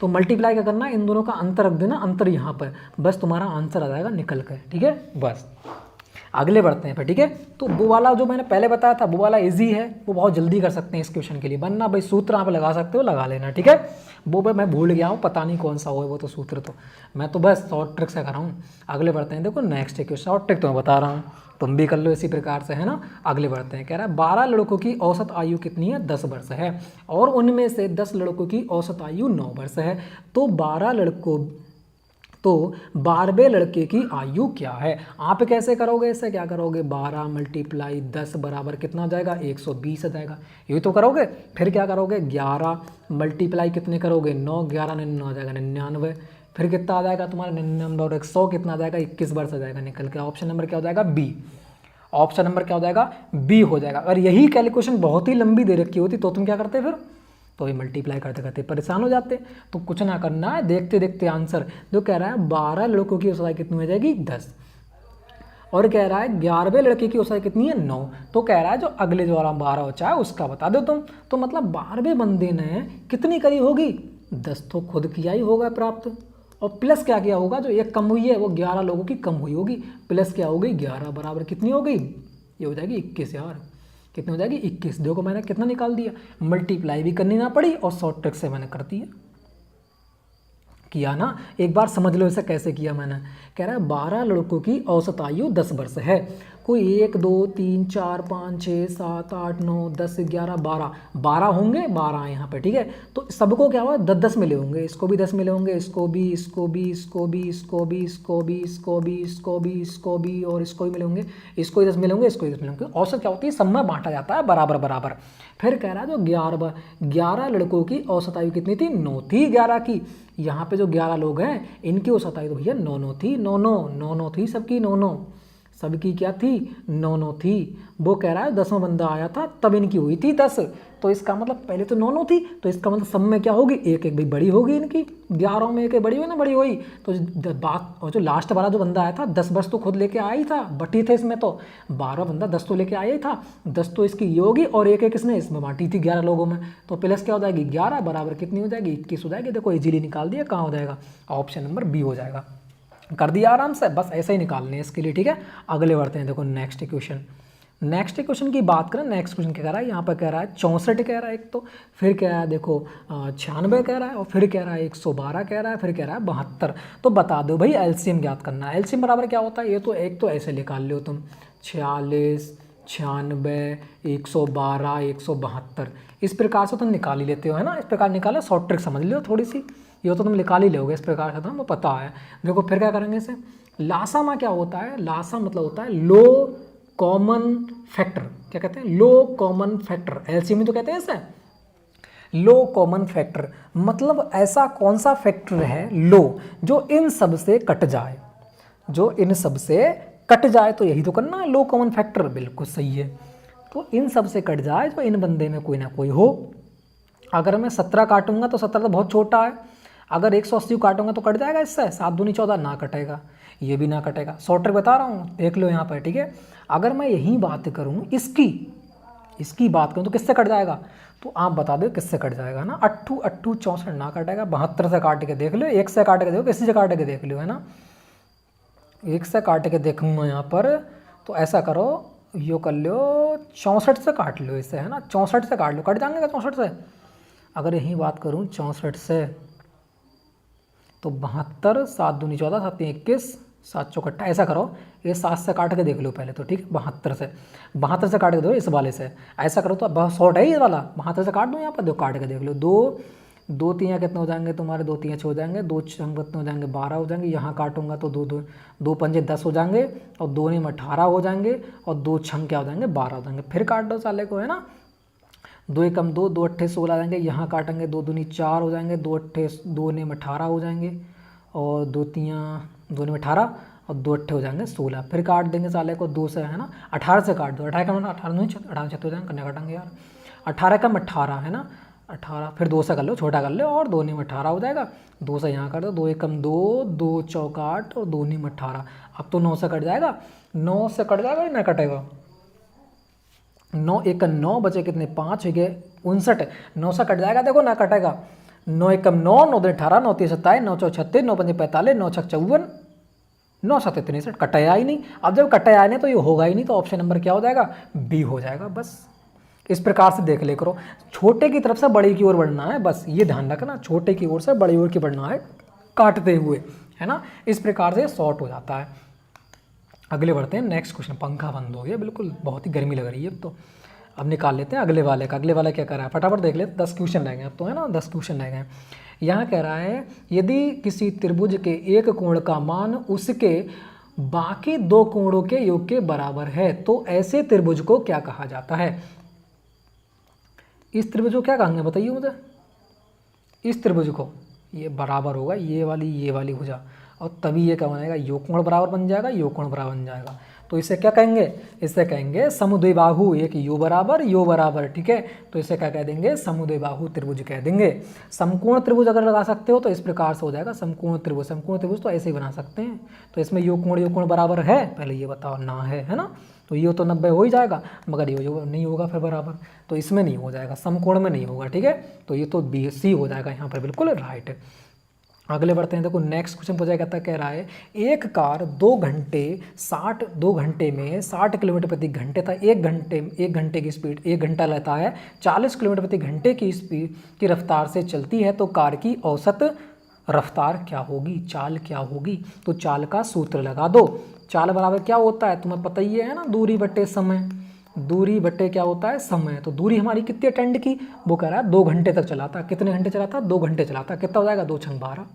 तो मल्टीप्लाई क्या करना है इन दोनों का अंतर रख देना, अंतर यहाँ पर, बस तुम्हारा आंसर आ जाएगा निकल कर, ठीक है। बस आगे बढ़ते हैं फिर, ठीक है। तो वो वाला जो मैंने पहले बताया था वो वाला इजी है, वो बहुत जल्दी कर सकते हैं इस क्वेश्चन के लिए, वरना भाई सूत्र आप लगा सकते हो लगा लेना, ठीक है। वो भाई मैं भूल गया हूँ, पता नहीं कौन सा हो है वो तो सूत्र, तो मैं तो बस शॉर्ट ट्रिक से कर रहा हूँ। आगे बढ़ते हैं, देखो नेक्स्ट क्वेश्चन, शॉर्ट ट्रिक तो मैं बता रहा हूँ, तुम भी कर लो इसी प्रकार से, है ना। आगे बढ़ते हैं, कह रहा है 12 लड़कों की औसत आयु कितनी है 10 वर्ष है, और उनमें से 10 लड़कों की औसत आयु 9 वर्ष है, तो 12वें लड़के की आयु क्या है। आप कैसे करोगे इसे, क्या करोगे 12 × 10 बराबर कितना आ जाएगा 120 आ जाएगा, यही तो करोगे। फिर क्या करोगे 11 मल्टीप्लाई कितने करोगे 9, 11 9 आ जाएगा 99, फिर कितना आ जाएगा तुम्हारा 99 और 100 कितना आ जाएगा 21 वर्ष आ जाएगा निकल के। ऑप्शन नंबर क्या हो जाएगा बी, ऑप्शन नंबर क्या हो जाएगा बी हो जाएगा। अगर यही कैलकुलेशन बहुत ही लंबी दे रखी होती तो तुम क्या करते फिर, तो ये मल्टीप्लाई करते करते परेशान हो जाते। तो कुछ ना करना है, देखते देखते आंसर जो कह रहा है 12 लड़कों की औसत कितनी हो जाएगी 10, और कह रहा है 11वें लड़के की औसत कितनी है 9, तो कह रहा है जो अगले जो वाला 12 बचा है उसका बता दो तुम। तो मतलब 12वें बंदे ने कितनी करी होगी 10 तो खुद किया ही होगा प्राप्त, और प्लस क्या किया होगा जो एक कम हुई है वो 11 लोगों की कम हुई होगी, प्लस क्या होगी 11 बराबर कितनी हो गई, ये हो जाएगी 21 यार, कितनी हो जाएगी 21। देखो मैंने कितना निकाल दिया, मल्टीप्लाई भी करनी ना पड़ी और शॉर्ट ट्रिक से मैंने कर दिया, किया ना। एक बार समझ लो इसे कैसे किया मैंने। कह रहा है 12 लड़कों की औसत आयु 10 वर्ष है। कोई 1 2 3 4 5 6 7 8 9 10 11 12 होंगे, 12 यहाँ पे, ठीक है। तो सबको क्या हुआ 10 मिले होंगे, इसको भी 10 मिले होंगे, इसको भी, इसको भी, इसको भी, इसको भी, इसको भी, इसको भी, इसको भी, इसको भी, और इसको भी मिले होंगे, इसको ही 10 मिले होंगे, इसको ही 10 मिले होंगे। औसत क्या होती है, सब में बांटा जाता है बराबर बराबर। फिर कह रहा है जो 11 लड़कों की औसत आयु कितनी थी, 9 थी 11 की। यहाँ पे जो 11 लोग हैं इनकी औसत आयु तो भैया 9 थी, 9 थी सबकी, 9 सबकी क्या थी, 9 थी। वो कह रहा है 10वां बंदा आया था तब इनकी हुई थी 10, तो इसका मतलब पहले तो 9 थी, तो इसका मतलब सब में क्या होगी, एक एक भी बड़ी होगी इनकी, 11 में एक बड़ी हुई ना, बड़ी हुई। तो बात, और जो लास्ट वाला जो बंदा आया था 10 बस तो खुद लेके आया ही था, बटी थे इसमें, तो 12 बंदा 10 तो लेके आया ही था, 10 तो इसकी ये होगी और एक एक इसने इसमें बांटी थी 11 लोगों में। तो प्लस क्या हो जाएगी 11 बराबर कितनी हो जाएगी, 21 हो जाएगी। देखो इजीली निकाल दिया, कहाँ हो जाएगा, ऑप्शन नंबर बी हो जाएगा। कर दिया आराम से, बस ऐसे ही निकालने हैं इसके लिए, ठीक है। अगले बढ़ते हैं, देखो नेक्स्ट इक्वेशन। नेक्स्ट इक्वेशन की बात करें, नेक्स्ट क्वेश्चन क्या कह रहा है, यहाँ पर कह रहा है 64 कह रहा है एक तो, फिर कह रहा है देखो 96 कह रहा है, और फिर कह रहा है 112 कह रहा है, फिर कह रहा है 72। तो बता दो भाई एलसीएम ज्ञात करना है। एलसीएम बराबर क्या होता है, ये तो एक तो ऐसे निकाल लो तुम, 46 96 112 172, इस प्रकार से तुम निकाल ही लेते हो, है ना। इस प्रकार निकालो, शॉर्ट ट्रिक समझ लो थोड़ी सी, ये तो तुम निकाल ही लोगे इस प्रकार से, तो पता है। देखो फिर क्या करेंगे इसे, लासा में क्या होता है, लासा मतलब होता है लो कॉमन फैक्टर, क्या कहते हैं, लो कॉमन फैक्टर, एलसीएम में तो कहते हैं इसे लो कॉमन फैक्टर। मतलब ऐसा कौन सा फैक्टर है लो, जो इन सब से कट जाए, जो इन सब से कट जाए, तो यही तो करना है लो कॉमन फैक्टर, बिल्कुल सही है। तो इन सब से कट जाए तो इन बंदे में कोई ना कोई हो। अगर मैं 17 काटूंगा तो 17 तो बहुत छोटा है, अगर 180 काटूंगा तो कट जाएगा इससे, 7 दूनी 14 ना कटेगा, ये भी ना कटेगा। शॉर्ट ट्रिक बता रहा हूँ, देख लो यहाँ पर, ठीक है। अगर मैं यही बात करूँ इसकी बात करूँ तो किससे कट जाएगा, तो आप बता दो किससे कट जाएगा ना, 8 8 64 ना कटेगा, 72 से काट के देख लो, 1 से काट के देखो, किसी से काट के देख लो, है ना। 1 से काट के देखूंगा यहाँ पर, तो ऐसा करो, यो कर लो 64 से काट लो इसे, है ना, 64 से काट लो, कट जाएंगे 64 से। अगर यही बात करूँ 64 से, तो 72 7 दूनी 14 7 21 7 चौकट्टा, ऐसा करो, ये 7 से काट के देख लो पहले तो, ठीक है। 72 से काट के दो इस वाले से, ऐसा करो तो बहुत शॉर्ट है ये वाला, 72 से काट दो यहाँ पर, दो काट के देख लो, 2 3 कितने हो जाएंगे तुम्हारे, 2 3 6 हो जाएंगे, 2 6 कितने हो जाएंगे 12 हो जाएंगे, यहाँ काटूंगा तो 2 पंजे 10 हो जाएंगे, और 2 में 18 हो जाएंगे, और 2 छंग क्या हो जाएंगे 12 हो जाएंगे। फिर काट दो साले को, है ना, 2 एकम 2 2 अट्ठे 16 आ जाएंगे, यहाँ काटेंगे 2 दूनी 4 हो जाएंगे, 2 अट्ठे 2 ने 18 हो जाएंगे, और 2 2 में 18 और 2 अट्ठे हो जाएंगे 16। फिर काट देंगे साले को 2 से, है ना, 18 से काट दो, 18 का 18 नहीं 18 छत्ते हो जाएंगे, कन्या काटेंगे यार, 18 का 18 है ना, 18 फिर 2 से कर लो, छोटा कर लो, और 2 में 18 हो जाएगा, 2 से यहाँ कर दो, 2 एकम 2 2 चौक 8 और 2 में 18। अब तो 9 से कट जाएगा, 9 से कट जाएगा ना कटेगा, 9 1 9 बचे कितने 5 हो गए 59, 9 से कट जाएगा, देखो ना कटेगा, 9 एकम 9 9 2 18 9 3 27 9 4 36 9 5 45 9 6 54 9 7 63, कटाया ही नहीं। अब जब कटाया नहीं तो ये होगा ही नहीं, तो ऑप्शन नंबर क्या हो जाएगा, बी हो जाएगा। बस इस प्रकार से देख ले करो, छोटे की तरफ से बड़े की ओर बढ़ना है, बस ये ध्यान रखना, छोटे की ओर से बड़ी ओर की बढ़ना है काटते हुए, है ना। इस प्रकार से शॉर्ट हो जाता है। अगले बढ़ते हैं, नेक्स्ट क्वेश्चन। पंखा बंद हो गया बिल्कुल, बहुत ही गर्मी लग रही है तो अब निकाल लेते हैं अगले वाले का। अगले वाला क्या कर रहा है फटाफट देख लेते, 10 क्वेश्चन रह गए अब तो, है ना, 10 क्वेश्चन रह गए। यहाँ कह रहा है यदि किसी त्रिभुज के एक कोण का मान उसके बाकी 2 कोणों के योग के बराबर है तो ऐसे त्रिभुज को क्या कहा जाता है। इस त्रिभुज को क्या कहेंगे बताइए मुझे। इस त्रिभुज को, ये बराबर होगा, ये वाली भुजा, और तभी ये क्या बनेगा, योग कोण बराबर बन जाएगा, योग कोण बराबर बन जाएगा। तो इसे क्या कहेंगे, इसे कहेंगे समद्विबाहु, एक यो बराबर, ठीक है। तो इसे क्या कह देंगे, समद्विबाहु त्रिभुज कह देंगे। समकोण त्रिभुज अगर लगा सकते हो तो इस प्रकार से हो जाएगा समकोण त्रिभुज। समकोण त्रिभुज तो ऐसे ही बना सकते हैं। तो इसमें योग कोण बराबर है, पहले ये बताओ ना है ना, तो ये तो 90 हो ही जाएगा, मगर ये नहीं होगा फिर बराबर, तो इसमें नहीं हो जाएगा, समकोण में नहीं होगा, ठीक है। तो ये तो बी सी हो जाएगा यहाँ पर, बिल्कुल राइट। अगले बढ़ते हैं। देखो नेक्स्ट क्वेश्चन पूछा जाता है, कह रहा है एक कार 2 घंटे में 60 किलोमीटर प्रति घंटे था। एक घंटे की स्पीड, 1 घंटा लेता है, 40 किलोमीटर प्रति घंटे की स्पीड की रफ्तार से चलती है, तो कार की औसत रफ्तार क्या होगी, चाल क्या होगी। तो चाल का सूत्र लगा दो। चाल बराबर क्या होता है, तुम्हें पता ही है ना, दूरी बटे समय। दूरी बटे क्या होता है, समय। तो दूरी हमारी कितनी अटेंड की, वो कह रहा है 2 घंटे तक चलाता। कितने घंटे चलाता, 2 घंटे चलाता। कितना हो जाएगा, 2 × 12।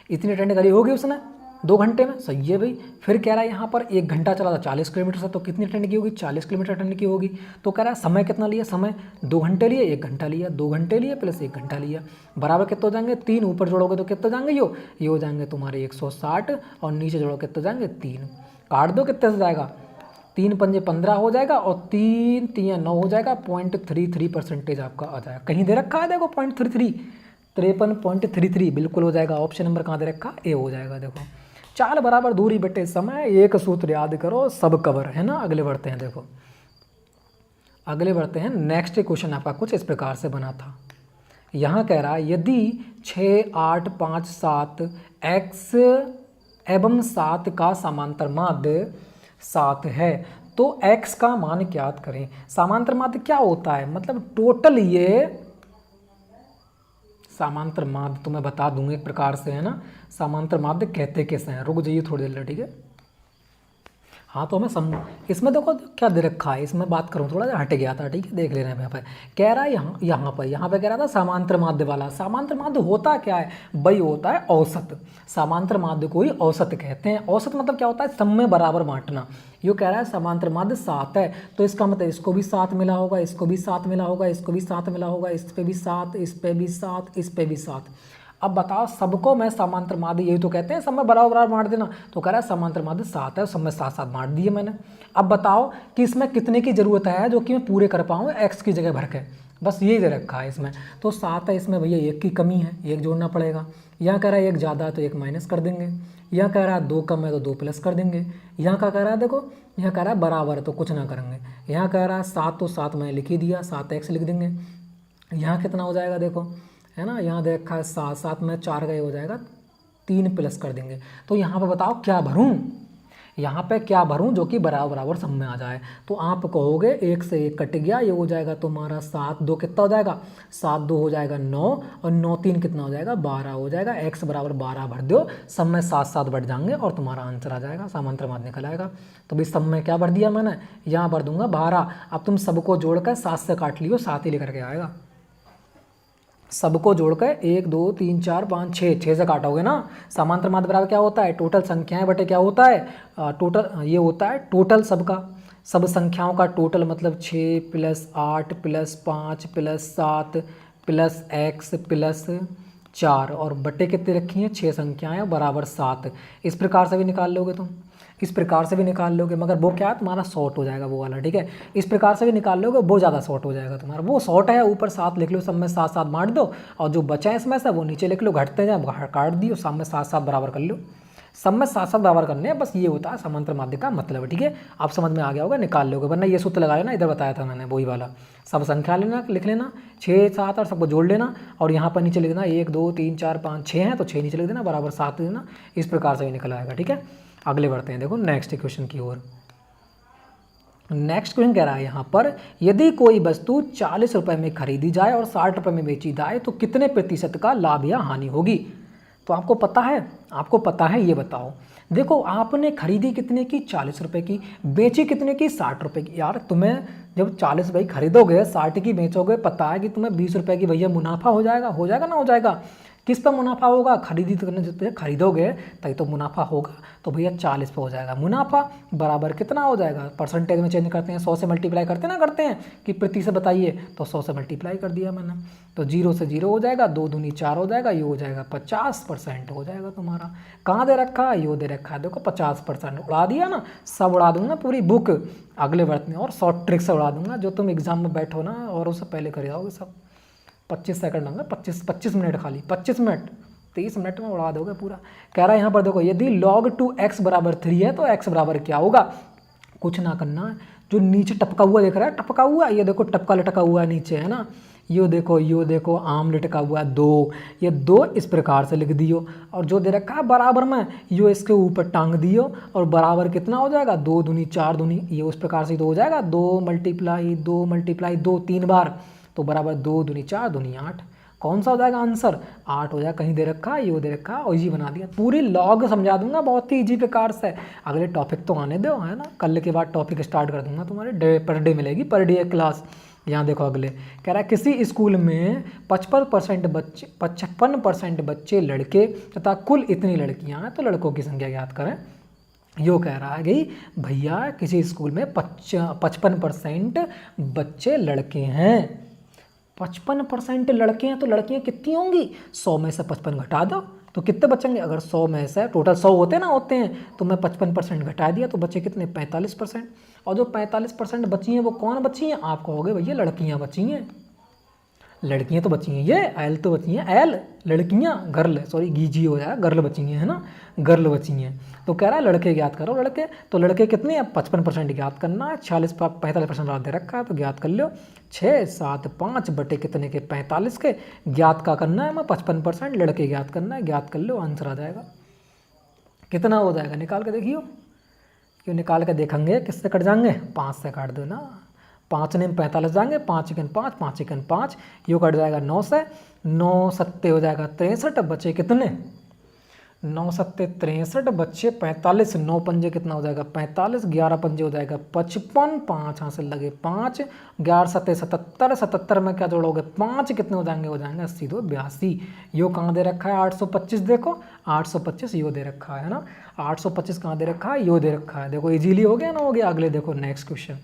इतनी अटेंड करी होगी उसने 2 घंटे में, सही है भाई। फिर कह रहा है यहाँ पर 1 घंटा चला था 40 किलोमीटर से, तो कितनी अटेंड की होगी, 40 किलोमीटर अटेंड की होगी। तो कह रहा है समय कितना लिया, समय 2 घंटे लिए, 1 घंटा लिया, 2 घंटे लिए प्लस 1 घंटा लिया, बराबर कितने हो जाएंगे, 3। ऊपर जोड़ोगे तो कितने जाएंगे, ये हो जाएंगे तुम्हारे 160, और नीचे जोड़ो कितने जाएंगे, 3। काट दो, कितने से जाएगा, 3 × 5 = 15 हो जाएगा, और 3 × 3 = 9 हो जाएगा। 0.33% आपका आ जाएगा। कहीं दे रखा है देखो 0.33, 53.33 बिल्कुल हो जाएगा। ऑप्शन नंबर कहाँ दे रखा, ए हो जाएगा। देखो चाल बराबर दूरी बटे समय, एक सूत्र याद करो, सब कवर है ना। अगले बढ़ते हैं। देखो अगले बढ़ते हैं। नेक्स्ट क्वेश्चन आपका कुछ इस प्रकार से बना था। यहाँ कह रहा है यदि 6, 8, 5, 7 x एवं 7 का समांतर माध्य 7 है, तो x का मान ज्ञात करें। समांतर माध्य क्या होता है, मतलब टोटल, ये समांतर माध्य तो मैं बता दूंगा एक प्रकार से, है ना। समांतर माध्य कहते कैसे हैं, रुक जाइए थोड़ी देर, ठीक है। हाँ तो हमें इसमें देखो क्या दे रखा है, इसमें बात करूँ, थोड़ा सा हट गया था, ठीक है, देख लेना है यहाँ पर। कह रहा है यहाँ पे कह रहा था समांतर माध्य वाला। समांतर माध्य होता क्या है भाई, होता है औसत। समांतर माध्य को ही औसत कहते हैं। औसत मतलब क्या होता है, सब में बराबर बांटना। ये कह रहा है समांतर माध्य 7 है, तो इसका मतलब इसको भी 7 मिला होगा, इसको भी 7 मिला होगा, इसको भी 7 मिला होगा, इस पे भी 7, इस पे भी 7, इस पे भी 7। अब बताओ, सबको मैं समांतर माध्य, यही तो कहते हैं सब में बराबर बराबर बांट देना। तो कह रहा है समांतर माध्य 7 है, सब में 7-7 बांट दिए मैंने। अब बताओ कि इसमें कितने की जरूरत है जो कि मैं पूरे कर पाऊँ x की जगह भर के, बस यही दे रखा है इसमें। तो 7 है, इसमें भैया 1 की कमी है, 1 जोड़ना पड़ेगा। यहाँ कह रहा है 1 ज़्यादा है तो 1 माइनस कर देंगे। यहाँ कह रहा है 2 कम है तो 2 प्लस कर देंगे। यहाँ का कह रहा है, देखो यहाँ कह रहा है बराबर है तो कुछ ना करेंगे। यहाँ कह रहा है 7, तो 7 मैंने लिख ही दिया, 7x लिख देंगे। यहाँ कितना हो जाएगा देखो, है ना, यहाँ दे रखा है 7, 7 में 4 गए, हो जाएगा 3 प्लस कर देंगे। तो यहाँ पे बताओ क्या भरूँ, यहाँ पे क्या भरूँ जो कि बराबर बराबर सब में आ जाए। तो आप कहोगे 1 से 1 कट गया, ये हो जाएगा तुम्हारा 7, 2 कितना हो जाएगा, 7, 2 हो जाएगा 9, और 9, 3 कितना हो जाएगा, 12 हो जाएगा। x बराबर 12 भर दो, सब में 7-7 बढ़ जाएंगे और तुम्हारा आंसर आ जाएगा, समांतर माध्य निकल आएगा। तो भाई सब में क्या भर दिया मैंने, यहाँ भर दूंगा 12। अब तुम सबको जोड़कर 7 से काट लियो, 7 ही लेकर के आएगा। सबको जोड़कर 1, 2, 3, 4, 5, 6 से काटोगे ना। समांतर माध्य बराबर क्या होता है, टोटल संख्याएं बटे क्या होता है, टोटल, ये होता है टोटल सबका, सब संख्याओं का टोटल, मतलब 6 + 8 + 5 + 7 + x + 4, और बटे कितने रखी हैं, 6 संख्याएं बराबर 7। इस प्रकार से भी निकाल लोगे तुम, इस प्रकार से भी निकाल लोगे, मगर वो क्या है तुम्हारा शॉर्ट हो जाएगा वो वाला, ठीक है। इस प्रकार से भी निकाल लोगे, वो ज़्यादा शॉर्ट हो जाएगा तुम्हारा, वो शॉर्ट है। ऊपर 7 लिख लो, सब में 7-7 बांट दो, और जो बचा है इसमें से वो नीचे लिख लो, घटते जाए काट दियो, सब में 7-7 बराबर कर लो। सब में 7-7 बराबर करने हैं, बस ये होता है समांतर माध्य का मतलब, ठीक है। आप समझ में आ गया होगा, निकाल लोगे, वरना ये सूत्र लगा लेना, इधर बताया था मैंने वही वाला। सब संख्या लेना, लिख लेना 6, 7 और सबको जोड़ लेना, और यहाँ पर नीचे लिख देना 1, 2, 3, 4, 5, 6 हैं तो 6 नीचे लिख देना, बराबर 7 देना। इस प्रकार से ही निकल आएगा, ठीक है। अगले बढ़ते हैं, देखो नेक्स्ट क्वेश्चन की ओर। नेक्स्ट क्वेश्चन कह रहा है यहाँ पर, यदि कोई वस्तु 40 रुपये में खरीदी जाए और 60 रुपये में बेची जाए तो कितने प्रतिशत का लाभ या हानि होगी। तो आपको पता है, ये बताओ। देखो आपने खरीदी कितने की, 40 रुपये की, बेची कितने की, 60 रुपये की। यार तुम्हें जब 40 भाई खरीदोगे, 60 की बेचोगे, पता है कि तुम्हें 20 रुपये की भैया मुनाफा हो जाएगा ना, हो जाएगा। किस पर मुनाफा होगा, खरीदी तो करने जितने खरीदोगे तभी तो मुनाफा होगा। तो भैया 40 पे हो जाएगा मुनाफा, बराबर कितना हो जाएगा, परसेंटेज में चेंज करते हैं, 100 से मल्टीप्लाई करते हैं कि प्रति से बताइए, तो 100 से मल्टीप्लाई कर दिया मैंने, तो 0 से 0 हो जाएगा, 2 दूनी 4 हो जाएगा, ये हो जाएगा 50% हो जाएगा तुम्हारा। कहाँ दे रखा है, ये दे रखा है, देखो 50% उड़ा दिया ना, सब उड़ा दूंगा पूरी बुक। अगले वर्ष में और शॉर्ट ट्रिक से उड़ा दूंगा, जो तुम एग्जाम में बैठो ना और उससे पहले कर जाओगे सब। 25 सेकंड होंगे, 25 मिनट, खाली 25 मिनट, 30 मिनट में उड़ा दोगे पूरा। कह रहा है यहाँ पर देखो, यदि log 2x बराबर 3 है तो x बराबर क्या होगा, कुछ ना करना, जो नीचे टपका हुआ देख रहा है, टपका हुआ, ये देखो टपका लटका हुआ है नीचे, है ना, यो देखो आम लटका हुआ है 2, ये 2 इस प्रकार से लिख दियो, और जो दे रखा है बराबर में यो इसके ऊपर टांग दियो, और बराबर कितना हो जाएगा 2 दूनी 4 दूनी, ये उस प्रकार से तो हो जाएगा 2 मल्टीप्लाई 2 मल्टीप्लाई 2 3 बार, तो बराबर 2 दूनी 4 दूनी 8। कौन सा हो जाएगा आंसर? 8 हो जाएगा। कहीं दे रखा है, यो दे रखा है, और ये बना दिया। पूरी लॉग समझा दूंगा बहुत ही इजी प्रकार से। अगले टॉपिक तो आने दो, है ना, कल के बाद टॉपिक स्टार्ट कर दूंगा, तुम्हारे डे पर डे मिलेगी, पर डे क्लास। यहाँ देखो अगले कह रहा है किसी स्कूल में 55% बच्चे लड़के तथा कुल इतनी लड़कियाँ हैं, तो लड़कों की संख्या ज्ञात करें। यो कह रहा है कि भैया किसी स्कूल में 55% बच्चे लड़के हैं, 55% लड़के हैं, तो लड़कियां कितनी होंगी? 100 में से 55 घटा दो तो कितने बचेंगे? अगर 100 में से टोटल 100 होते हैं, तो मैं 55% घटा दिया तो बचे कितने? 45%। और जो 45% बची हैं वो कौन बची हैं? आप कहोगे भैया लड़कियां बची हैं, लड़कियां तो बची हैं, ये एल तो बची हैं, एल लड़कियां, गर्ल, सॉरी गीजी हो जाएगा, गर्ल बची हैं, है ना, गर्ल बची हैं। तो कह रहा है लड़के ज्ञात करो, लड़के, तो लड़के कितने हैं? 55% ज्ञात करना है, 45% दे रखा है तो ज्ञात कर लो। 6 7 5 बटे कितने के? 45 के। ज्ञात का करना है, मैं 55% लड़के ज्ञात करना है, ज्ञात कर लो, आंसर आ जाएगा। कितना हो जाएगा निकाल के देखियो, क्यों निकाल के देखेंगे किससे कट जाएंगे? 5 से काट दो ना, 5 ने 45 जाएंगे, 5 एकन 5 5 एकन 5, यो कट जाएगा 9 से, 9 सत्ते हो जाएगा 63, बचे कितने? 9 सत्ते 63, बच्चे 45, 9 पंजे कितना हो जाएगा? 45, 11 पंजे हो जाएगा 55, 5 हासिल लगे 5, 11 सत्ते 77, 77 में क्या जोड़ोगे? 5 कितने हो जाएंगे? 80 2 82। यो कहाँ दे रखा है? 825, देखो 825 यो दे रखा है ना, 825 कहाँ दे रखा है? यो दे रखा है, देखो इजीली हो गया ना, हो गया। अगले देखो नेक्स्ट क्वेश्चन,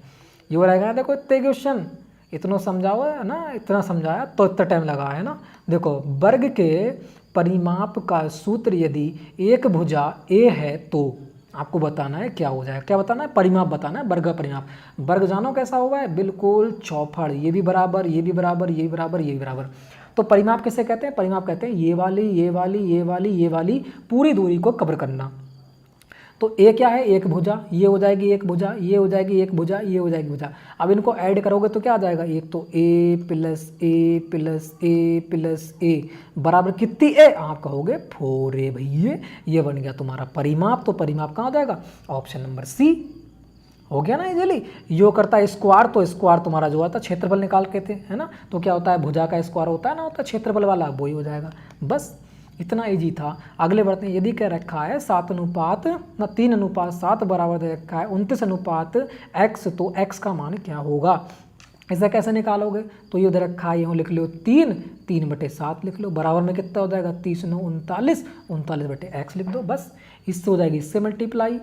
यो रहेगा, देखो इतने क्वेश्चन, इतना समझाओ है ना, इतना समझाया तो इतना टाइम लगा है ना। देखो वर्ग के परिमाप का सूत्र यदि एक भुजा ए है तो आपको बताना है क्या हो जाएगा, क्या बताना है? परिमाप बताना है, वर्ग का परिमाप। वर्ग जानो कैसा हुआ है? बिल्कुल चौफड़, ये भी बराबर, ये भी बराबर, ये भी बराबर, ये भी बराबर। तो परिमाप किसे कहते हैं? परिमाप कहते हैं ये वाली, ये वाली, ये वाली, ये वाली पूरी दूरी को कवर करना। तो ए क्या है? एक भुजा, ये हो जाएगी एक भुजा, ये हो जाएगी एक भुजा, ये हो जाएगी भुजा। अब इनको ऐड करोगे तो क्या आ जाएगा? एक तो ए प्लस ए प्लस ए प्लस ए बराबर कितनी ए? आप कहोगे 4a भैया, ये बन गया तुम्हारा परिमाप। तो परिमाप कहाँ आ जाएगा? ऑप्शन नंबर सी हो गया ना इजीली। यो करता है स्क्वायर, तो स्क्वायर तुम्हारा जो आता है क्षेत्रफल निकाल के थे, है ना, तो क्या होता है? भुजा का स्क्वायर होता है ना, होता है क्षेत्रफल वाला, वही हो जाएगा। बस इतना इजी था। अगले बढ़ते हैं, यदि क्या रखा है 3:7 बराबर दे रखा है 29 x, तो x का मान क्या होगा? ऐसा कैसे निकालोगे? तो ये दे रखा है, यूँ लिख लो 3/7 लिख लो, बराबर में कितना हो जाएगा? 30 9 39, 39/x लिख दो, बस इससे हो जाएगी, इससे मल्टीप्लाई,